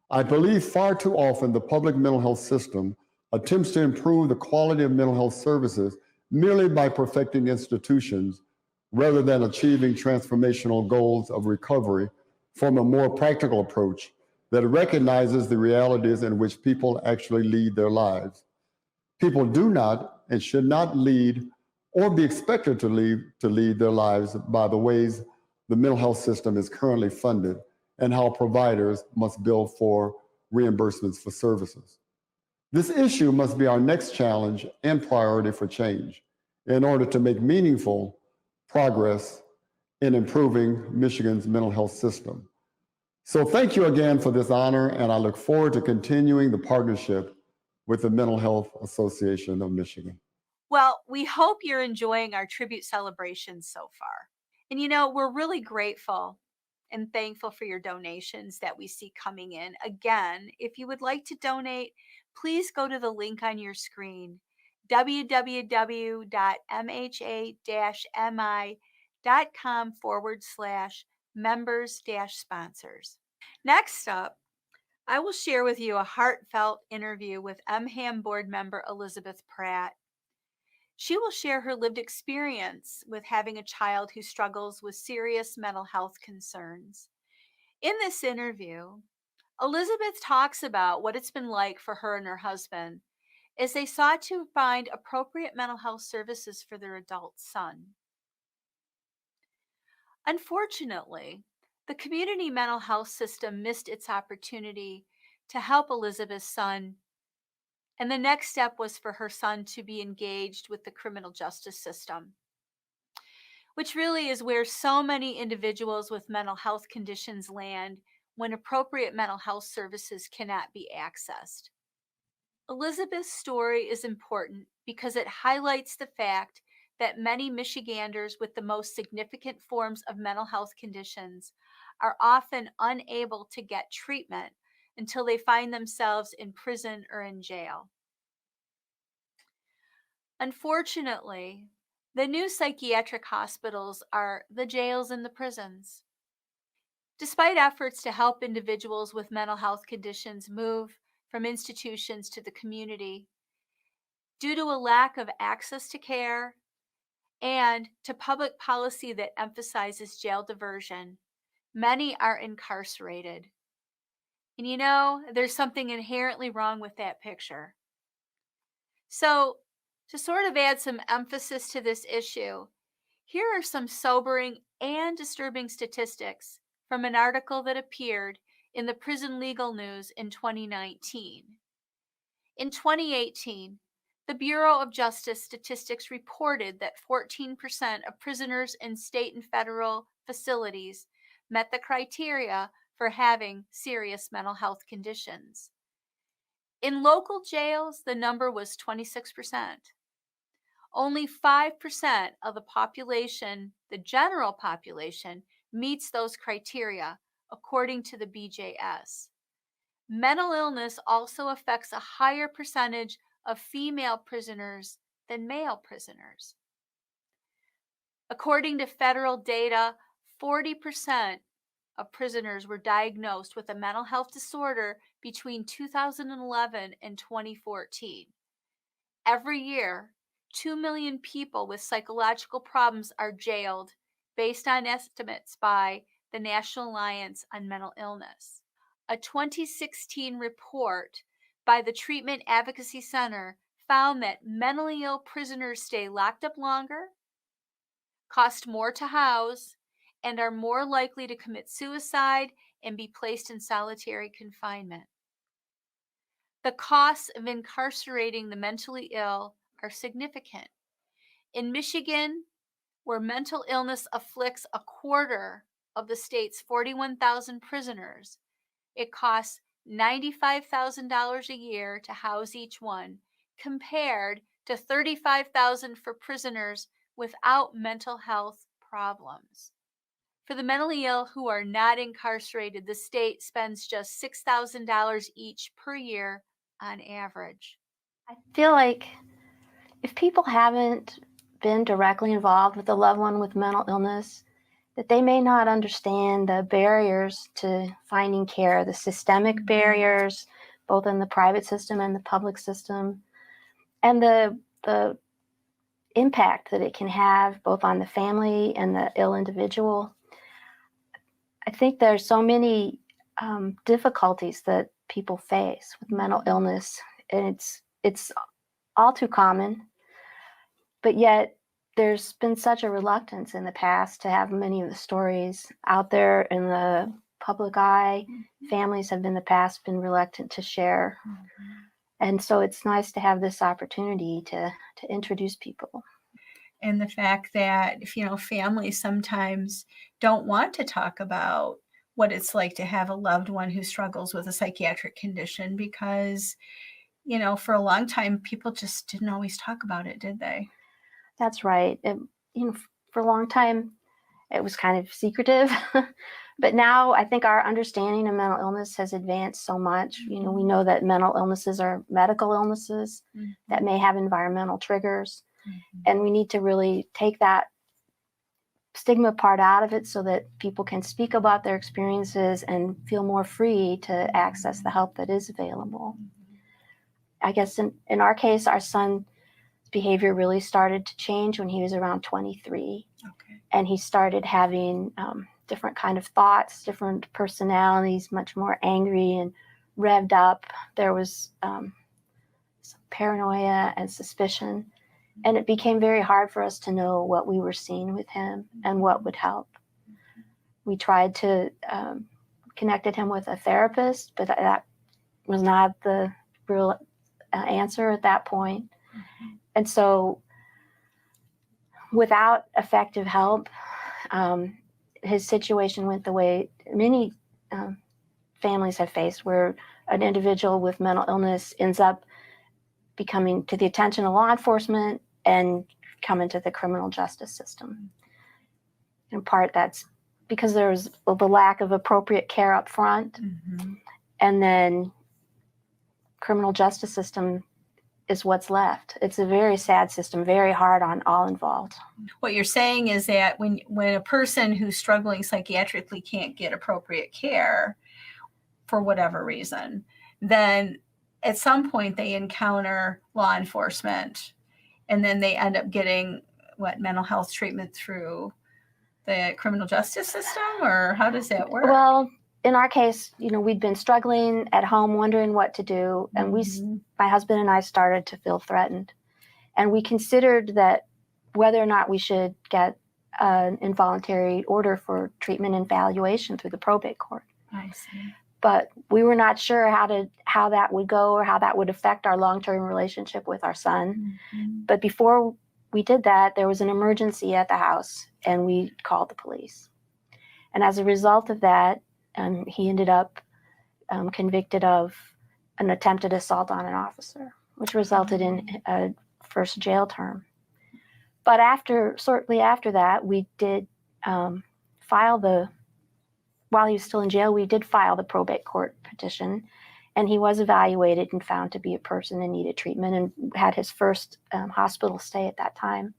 I believe far too often the public mental health system attempts to improve the quality of mental health services merely by perfecting institutions rather than achieving transformational goals of recovery from a more practical approach that recognizes the realities in which people actually lead their lives. People do not and should not lead or be expected to lead their lives by the ways the mental health system is currently funded and how providers must bill for reimbursements for services. This issue must be our next challenge and priority for change in order to make meaningful progress in improving Michigan's mental health system. So thank you again for this honor, and I look forward to continuing the partnership with the Mental Health Association of Michigan. Well, we hope you're enjoying our tribute celebrations so far. And you know, we're really grateful and thankful for your donations that we see coming in. Again, if you would like to donate, please go to the link on your screen, www.mha-mi.com/members-sponsors. Next up, I will share with you a heartfelt interview with MHAM board member Elizabeth Pratt. She will share her lived experience with having a child who struggles with serious mental health concerns. In this interview, Elizabeth talks about what it's been like for her and her husband as they sought to find appropriate mental health services for their adult son. Unfortunately, the community mental health system missed its opportunity to help Elizabeth's son, and the next step was for her son to be engaged with the criminal justice system, which really is where so many individuals with mental health conditions land when appropriate mental health services cannot be accessed. Elizabeth's story is important because it highlights the fact that many Michiganders with the most significant forms of mental health conditions are often unable to get treatment until they find themselves in prison or in jail. Unfortunately, the new psychiatric hospitals are the jails and the prisons. Despite efforts to help individuals with mental health conditions move from institutions to the community, due to a lack of access to care and to public policy that emphasizes jail diversion, many are incarcerated. And you know, there's something inherently wrong with that picture. So, to sort of add some emphasis to this issue, here are some sobering and disturbing statistics from an article that appeared in the Prison Legal News in 2019. In 2018, the Bureau of Justice Statistics reported that 14% of prisoners in state and federal facilities met the criteria for having serious mental health conditions. In local jails, the number was 26%. Only 5% of the population, the general population, meets those criteria, according to the BJS. Mental illness also affects a higher percentage of female prisoners than male prisoners. According to federal data, 40% of prisoners were diagnosed with a mental health disorder between 2011 and 2014. Every year, 2 million people with psychological problems are jailed, based on estimates by the National Alliance on Mental Illness. A 2016 report by the Treatment Advocacy Center found that mentally ill prisoners stay locked up longer, cost more to house, and are more likely to commit suicide and be placed in solitary confinement. The costs of incarcerating the mentally ill are significant. In Michigan, where mental illness afflicts a quarter of the state's 41,000 prisoners, it costs $95,000 a year to house each one, compared to $35,000 for prisoners without mental health problems. For the mentally ill who are not incarcerated, the state spends just $6,000 each per year on average. I feel like if people haven't been directly involved with a loved one with mental illness, that they may not understand the barriers to finding care, the systemic barriers, both in the private system and the public system, and the impact that it can have both on the family and the ill individual. I think there's so many difficulties that people face with mental illness, and it's all too common, but yet there's been such a reluctance in the past to have many of the stories out there in the public eye. Families have in the past been reluctant to share. And so it's nice to have this opportunity to introduce people. And the fact that, families sometimes don't want to talk about what it's like to have a loved one who struggles with a psychiatric condition because, for a long time, people just didn't always talk about it, did they? That's right. For a long time, it was kind of secretive. But now I think our understanding of mental illness has advanced so much. We know that mental illnesses are medical illnesses that may have environmental triggers. And we need to really take that stigma part out of it so that people can speak about their experiences and feel more free to access the help that is available. I guess in our case, our son's behavior really started to change when he was around 23. Okay. And he started having different kind of thoughts, different personalities, much more angry and revved up. There was some paranoia and suspicion. And it became very hard for us to know what we were seeing with him and what would help. We tried to connected him with a therapist, but that was not the real answer at that point. And so without effective help, his situation went the way many families have faced, where an individual with mental illness ends up becoming to the attention of law enforcement and come into the criminal justice system. In part, that's because there's the lack of appropriate care up front. And then criminal justice system is what's left. It's a very sad system, very hard on all involved. What you're saying is that when a person who's struggling psychiatrically can't get appropriate care for whatever reason, then at some point they encounter law enforcement and then they end up getting mental health treatment through the criminal justice system, or how does that work? Well, in our case, we'd been struggling at home, wondering what to do. And my husband and I started to feel threatened. And we considered that whether or not we should get an involuntary order for treatment and evaluation through the probate court. I see. But we were not sure how that would go or how that would affect our long-term relationship with our son. But before we did that, there was an emergency at the house and we called the police. And as a result of that, he ended up convicted of an attempted assault on an officer, which resulted in a first jail term. But shortly after that, we did while he was still in jail, we did file the probate court petition, and he was evaluated and found to be a person in need of treatment and had his first hospital stay at that time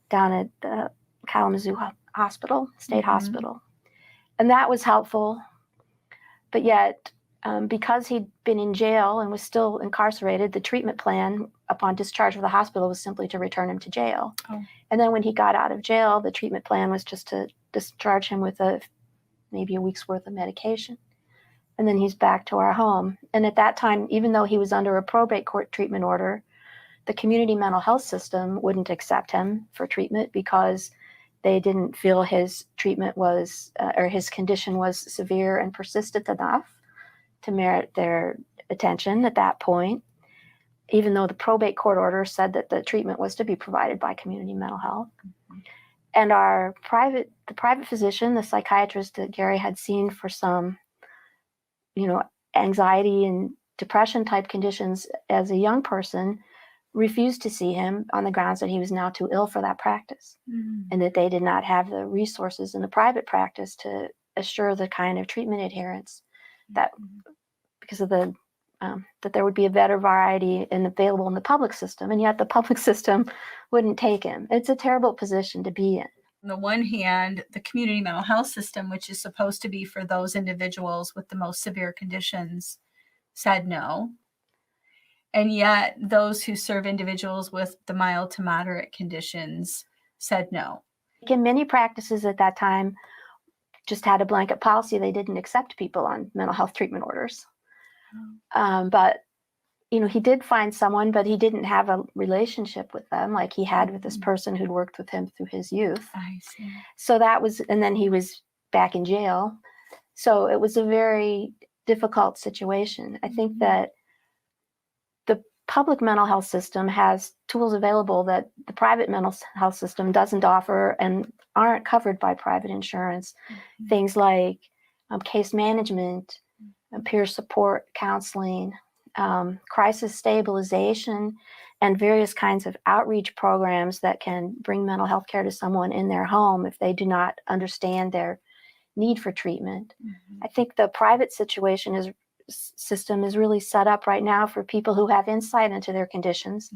down at the Kalamazoo Hospital, State Hospital. And that was helpful. But yet, because he'd been in jail and was still incarcerated, the treatment plan upon discharge from the hospital was simply to return him to jail. And then when he got out of jail, the treatment plan was just to discharge him with maybe a week's worth of medication. And then he's back to our home. And at that time, even though he was under a probate court treatment order, the community mental health system wouldn't accept him for treatment because they didn't feel his treatment was, or his condition was severe and persistent enough to merit their attention at that point, even though the probate court order said that the treatment was to be provided by community mental health. And the private physician, the psychiatrist that Gary had seen for some, anxiety and depression type conditions as a young person, refused to see him on the grounds that he was now too ill for that practice, and that they did not have the resources in the private practice to assure the kind of treatment adherence that, because of the that there would be a better variety and available in the public system, and yet the public system wouldn't take him. It's a terrible position to be in. On the one hand, the community mental health system, which is supposed to be for those individuals with the most severe conditions, said no. And yet those who serve individuals with the mild to moderate conditions said no. In many practices at that time just had a blanket policy. They didn't accept people on mental health treatment orders. But he did find someone, but he didn't have a relationship with them like he had with this person who'd worked with him through his youth. I see. So that was, and then he was back in jail. So it was a very difficult situation. I think that the public mental health system has tools available that the private mental health system doesn't offer and aren't covered by private insurance. Things like case management, peer support, counseling, crisis stabilization, and various kinds of outreach programs that can bring mental health care to someone in their home if they do not understand their need for treatment. I think the private system is really set up right now for people who have insight into their conditions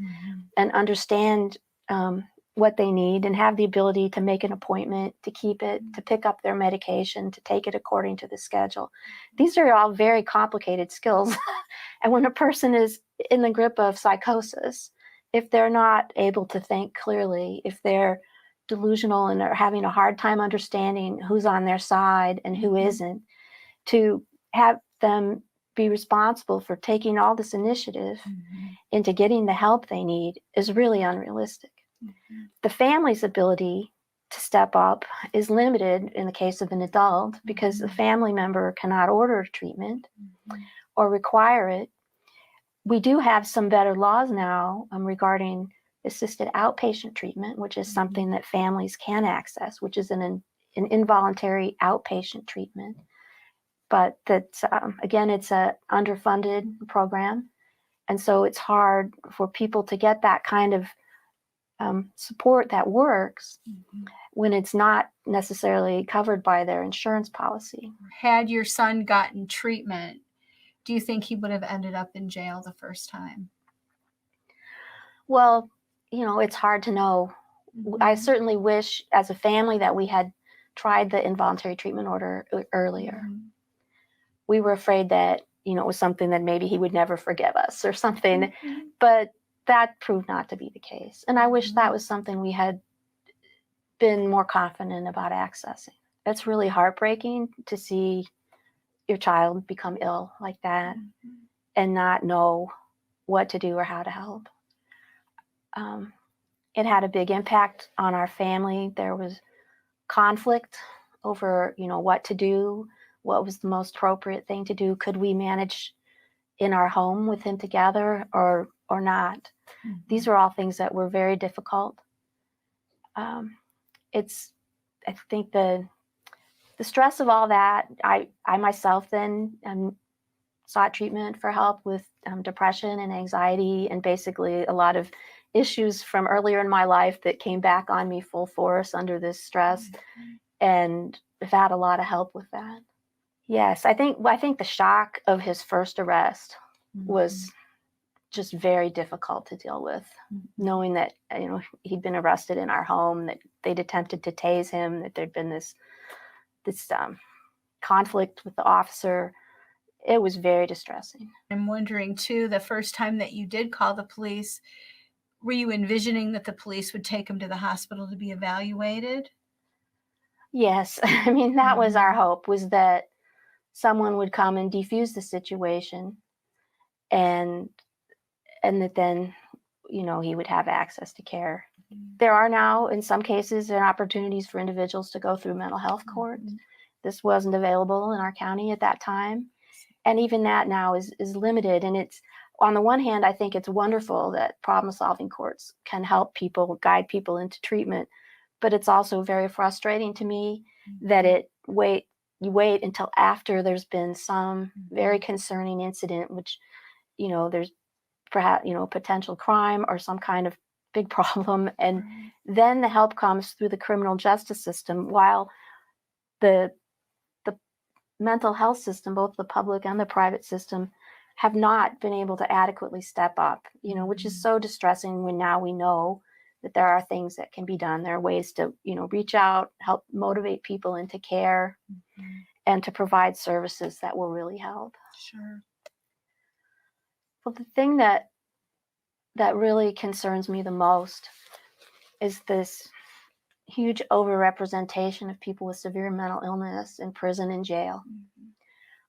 and understand what they need and have the ability to make an appointment, to keep it, to pick up their medication, to take it according to the schedule. These are all very complicated skills. And when a person is in the grip of psychosis, if they're not able to think clearly, if they're delusional and are having a hard time understanding who's on their side and who isn't, to have them be responsible for taking all this initiative into getting the help they need is really unrealistic. The family's ability to step up is limited in the case of an adult because the family member cannot order treatment or require it. We do have some better laws now regarding assisted outpatient treatment, which is something that families can access, which is an involuntary outpatient treatment. But that's, again, it's a underfunded program. And so it's hard for people to get that kind of support that works when it's not necessarily covered by their insurance policy. Had your son gotten treatment, do you think he would have ended up in jail the first time? Well, it's hard to know. I certainly wish as a family that we had tried the involuntary treatment order earlier. We were afraid that, it was something that maybe he would never forgive us or something, but that proved not to be the case. And I wish that was something we had been more confident about accessing. It's really heartbreaking to see your child become ill like that and not know what to do or how to help. It had a big impact on our family. There was conflict over, what to do, what was the most appropriate thing to do. Could we manage in our home with him together or not? These are all things that were very difficult. I think the stress of all that, I myself then sought treatment for help with depression and anxiety and basically a lot of issues from earlier in my life that came back on me full force under this stress, and I've had a lot of help with that. Yes, I think the shock of his first arrest was just very difficult to deal with, knowing that he'd been arrested in our home, that they'd attempted to tase him, that there'd been this conflict with the officer. It was very distressing. I'm wondering too, the first time that you did call the police, were you envisioning that the police would take him to the hospital to be evaluated? Yes, I mean, that was our hope, was that someone would come and defuse the situation and that then, he would have access to care. There are now, in some cases, there are opportunities for individuals to go through mental health court. This wasn't available in our county at that time. And even that now is limited. And it's, on the one hand, I think it's wonderful that problem-solving courts can help people, guide people into treatment. but it's also very frustrating to me that you wait until after there's been some very concerning incident, which, there's perhaps, potential crime or some kind of big problem. And then the help comes through the criminal justice system, while the mental health system, both the public and the private system, have not been able to adequately step up, which is so distressing when now we know that there are things that can be done. There are ways to, reach out, help motivate people into care, and to provide services that will really help. Sure. Well, the thing that really concerns me the most is this huge overrepresentation of people with severe mental illness in prison and jail.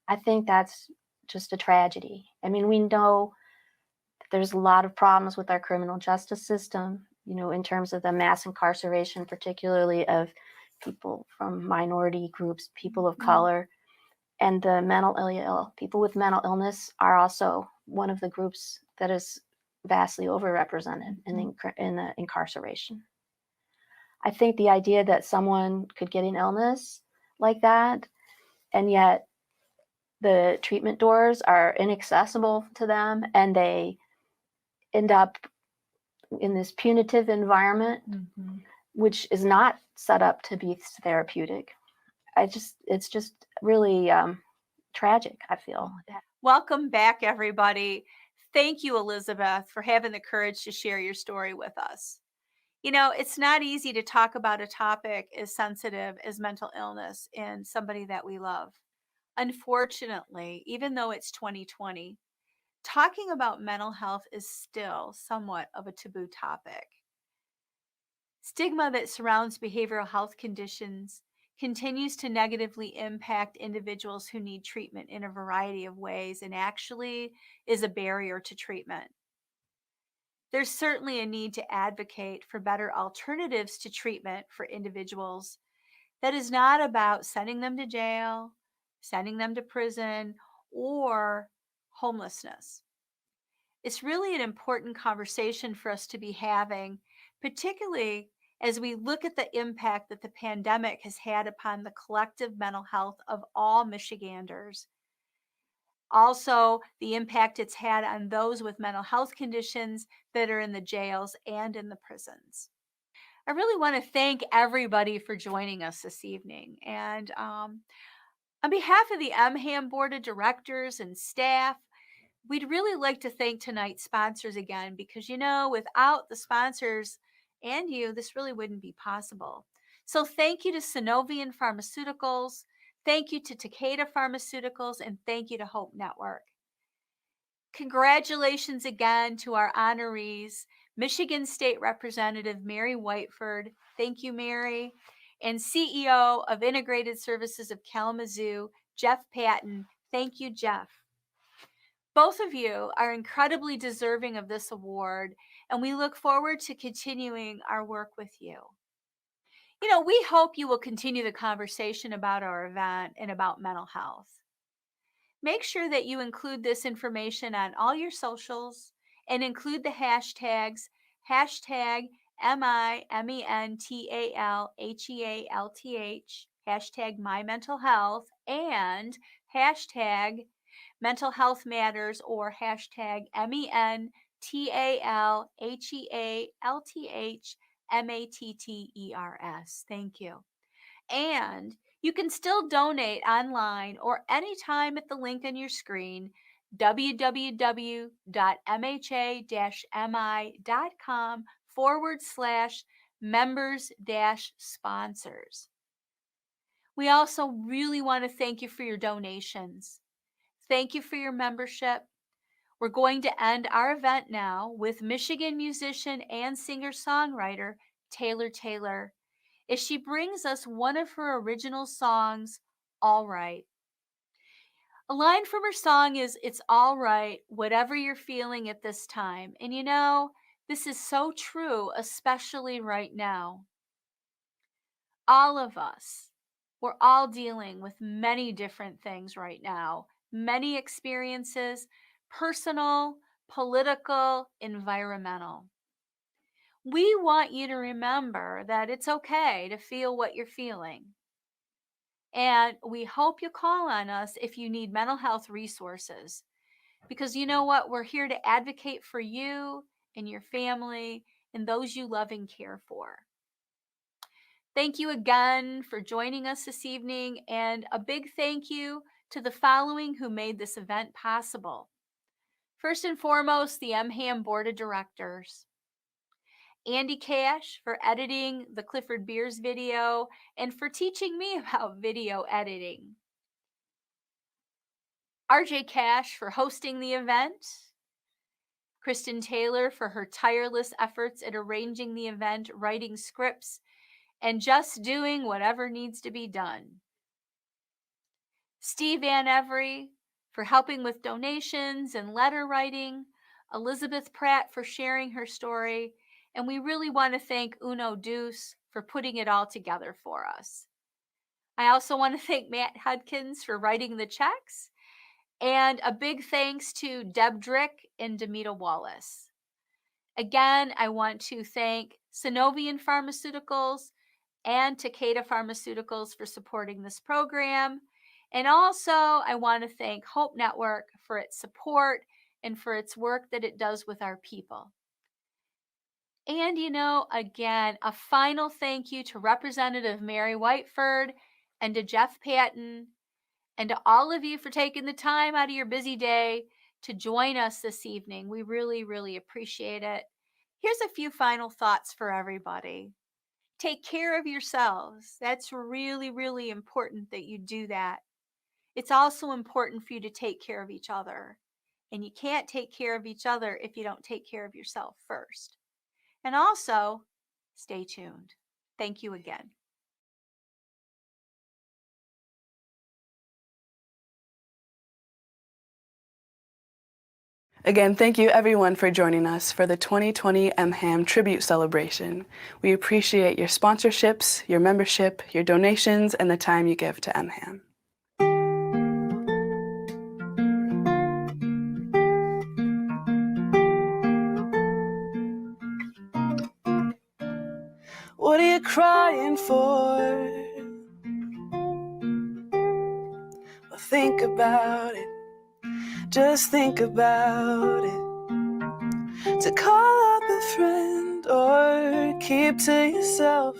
I think that's just a tragedy. I mean, we know that there's a lot of problems with our criminal justice system, in terms of the mass incarceration, particularly of people from minority groups, people of color, and the mentally ill. People with mental illness are also one of the groups that is vastly overrepresented in the incarceration. I think the idea that someone could get an illness like that, and yet the treatment doors are inaccessible to them, and they end up in this punitive environment, which is not set up to be therapeutic. It's just really tragic, I feel. Welcome back, everybody. Thank you, Elizabeth, for having the courage to share your story with us. It's not easy to talk about a topic as sensitive as mental illness in somebody that we love. Unfortunately, even though it's 2020, talking about mental health is still somewhat of a taboo topic. Stigma that surrounds behavioral health conditions continues to negatively impact individuals who need treatment in a variety of ways, and actually is a barrier to treatment. There's certainly a need to advocate for better alternatives to treatment for individuals that is not about sending them to jail, sending them to prison, or homelessness. It's really an important conversation for us to be having, particularly as we look at the impact that the pandemic has had upon the collective mental health of all Michiganders. Also, the impact it's had on those with mental health conditions that are in the jails and in the prisons. I really want to thank everybody for joining us this evening. And on behalf of the MHAM Board of Directors and staff, we'd really like to thank tonight's sponsors again, because, without the sponsors and you, this really wouldn't be possible. So thank you to Synovian Pharmaceuticals, thank you to Takeda Pharmaceuticals, and thank you to Hope Network. Congratulations again to our honorees, Michigan State Representative Mary Whiteford, thank you, Mary, and CEO of Integrated Services of Kalamazoo, Jeff Patton, thank you, Jeff. Both of you are incredibly deserving of this award, and we look forward to continuing our work with you. We hope you will continue the conversation about our event and about mental health. Make sure that you include this information on all your socials and include the hashtags #MIMENTALHEALTH, #MyMentalHealth, and #Mental Health Matters, or #MENTALHEALTHMATTERS. Thank you. And you can still donate online or anytime at the link on your screen, www.mha-mi.com/members-sponsors. We also really want to thank you for your donations. Thank you for your membership. We're going to end our event now with Michigan musician and singer-songwriter Taylor Taylor, as she brings us one of her original songs, All Right. A line from her song is, "It's all right, whatever you're feeling at this time." And this is so true, especially right now. All of us, we're all dealing with many different things right now, many experiences, personal, political, environmental. We want you to remember that it's okay to feel what you're feeling. And we hope you call on us if you need mental health resources. Because you know what? We're here to advocate for you and your family and those you love and care for. Thank you again for joining us this evening, and a big thank you to the following who made this event possible. First and foremost, the MHAM Board of Directors. Andy Cash for editing the Clifford Beers video and for teaching me about video editing. RJ Cash for hosting the event. Kristen Taylor for her tireless efforts at arranging the event, writing scripts, and just doing whatever needs to be done. Steve Van Every for helping with donations and letter writing. Elizabeth Pratt for sharing her story. And we really want to thank Uno Deuce for putting it all together for us. I also want to thank Matt Hudkins for writing the checks. And a big thanks to Deb Drick and Demita Wallace. Again, I want to thank Synovian Pharmaceuticals and Takeda Pharmaceuticals for supporting this program. And also, I want to thank Hope Network for its support and for its work that it does with our people. And, again, a final thank you to Representative Mary Whiteford and to Jeff Patton and to all of you for taking the time out of your busy day to join us this evening. We really, really appreciate it. Here's a few final thoughts for everybody. Take care of yourselves. That's really, really important that you do that. It's also important for you to take care of each other. And you can't take care of each other if you don't take care of yourself first. And also, stay tuned. Thank you again. Again, thank you everyone for joining us for the 2020 MHAM Tribute Celebration. We appreciate your sponsorships, your membership, your donations, and the time you give to MHAM. What are you crying for? Well, think about it. Just think about it. To call up a friend or keep to yourself.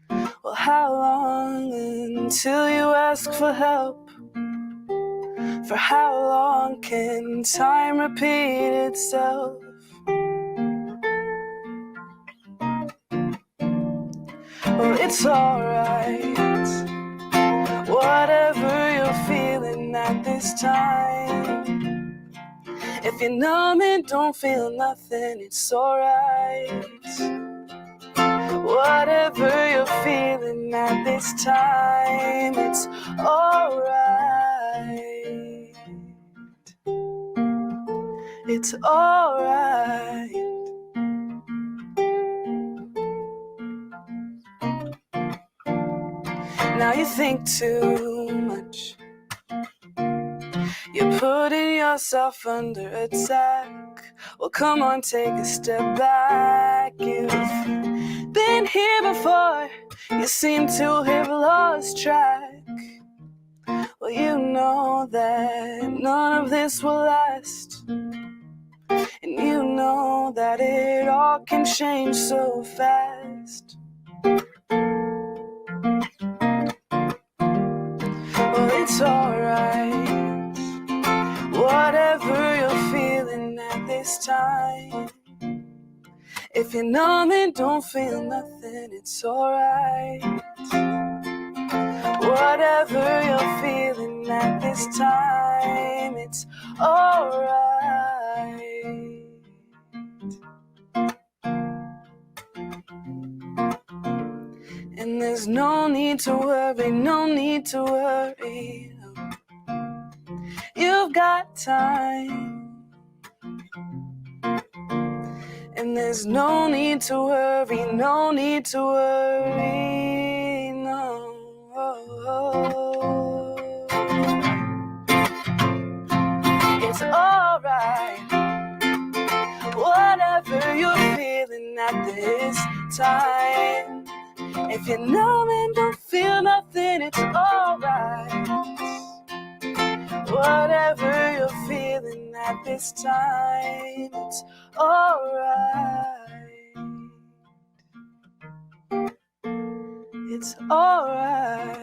Well, how long until you ask for help? For how long can time repeat itself? Well, it's alright. Whatever you're feeling at this time. If you're numb and don't feel nothing, it's alright. Whatever you're feeling at this time, it's alright. It's alright. Now you think too much. You're putting yourself under attack. Well, come on, take a step back. You've been here before. You seem to have lost track. Well, you know that none of this will last. And you know that it all can change so fast. Well, it's alright. Whatever you're feeling at this time. If you're numb and don't feel nothing, it's alright. Whatever you're feeling at this time, it's alright. And there's no need to worry, no need to worry. You've got time. And there's no need to worry, no need to worry, no. It's alright. Whatever you're feeling at this time. If you're numb and don't feel nothing, it's alright. Whatever you're feeling at this time, it's alright. It's alright.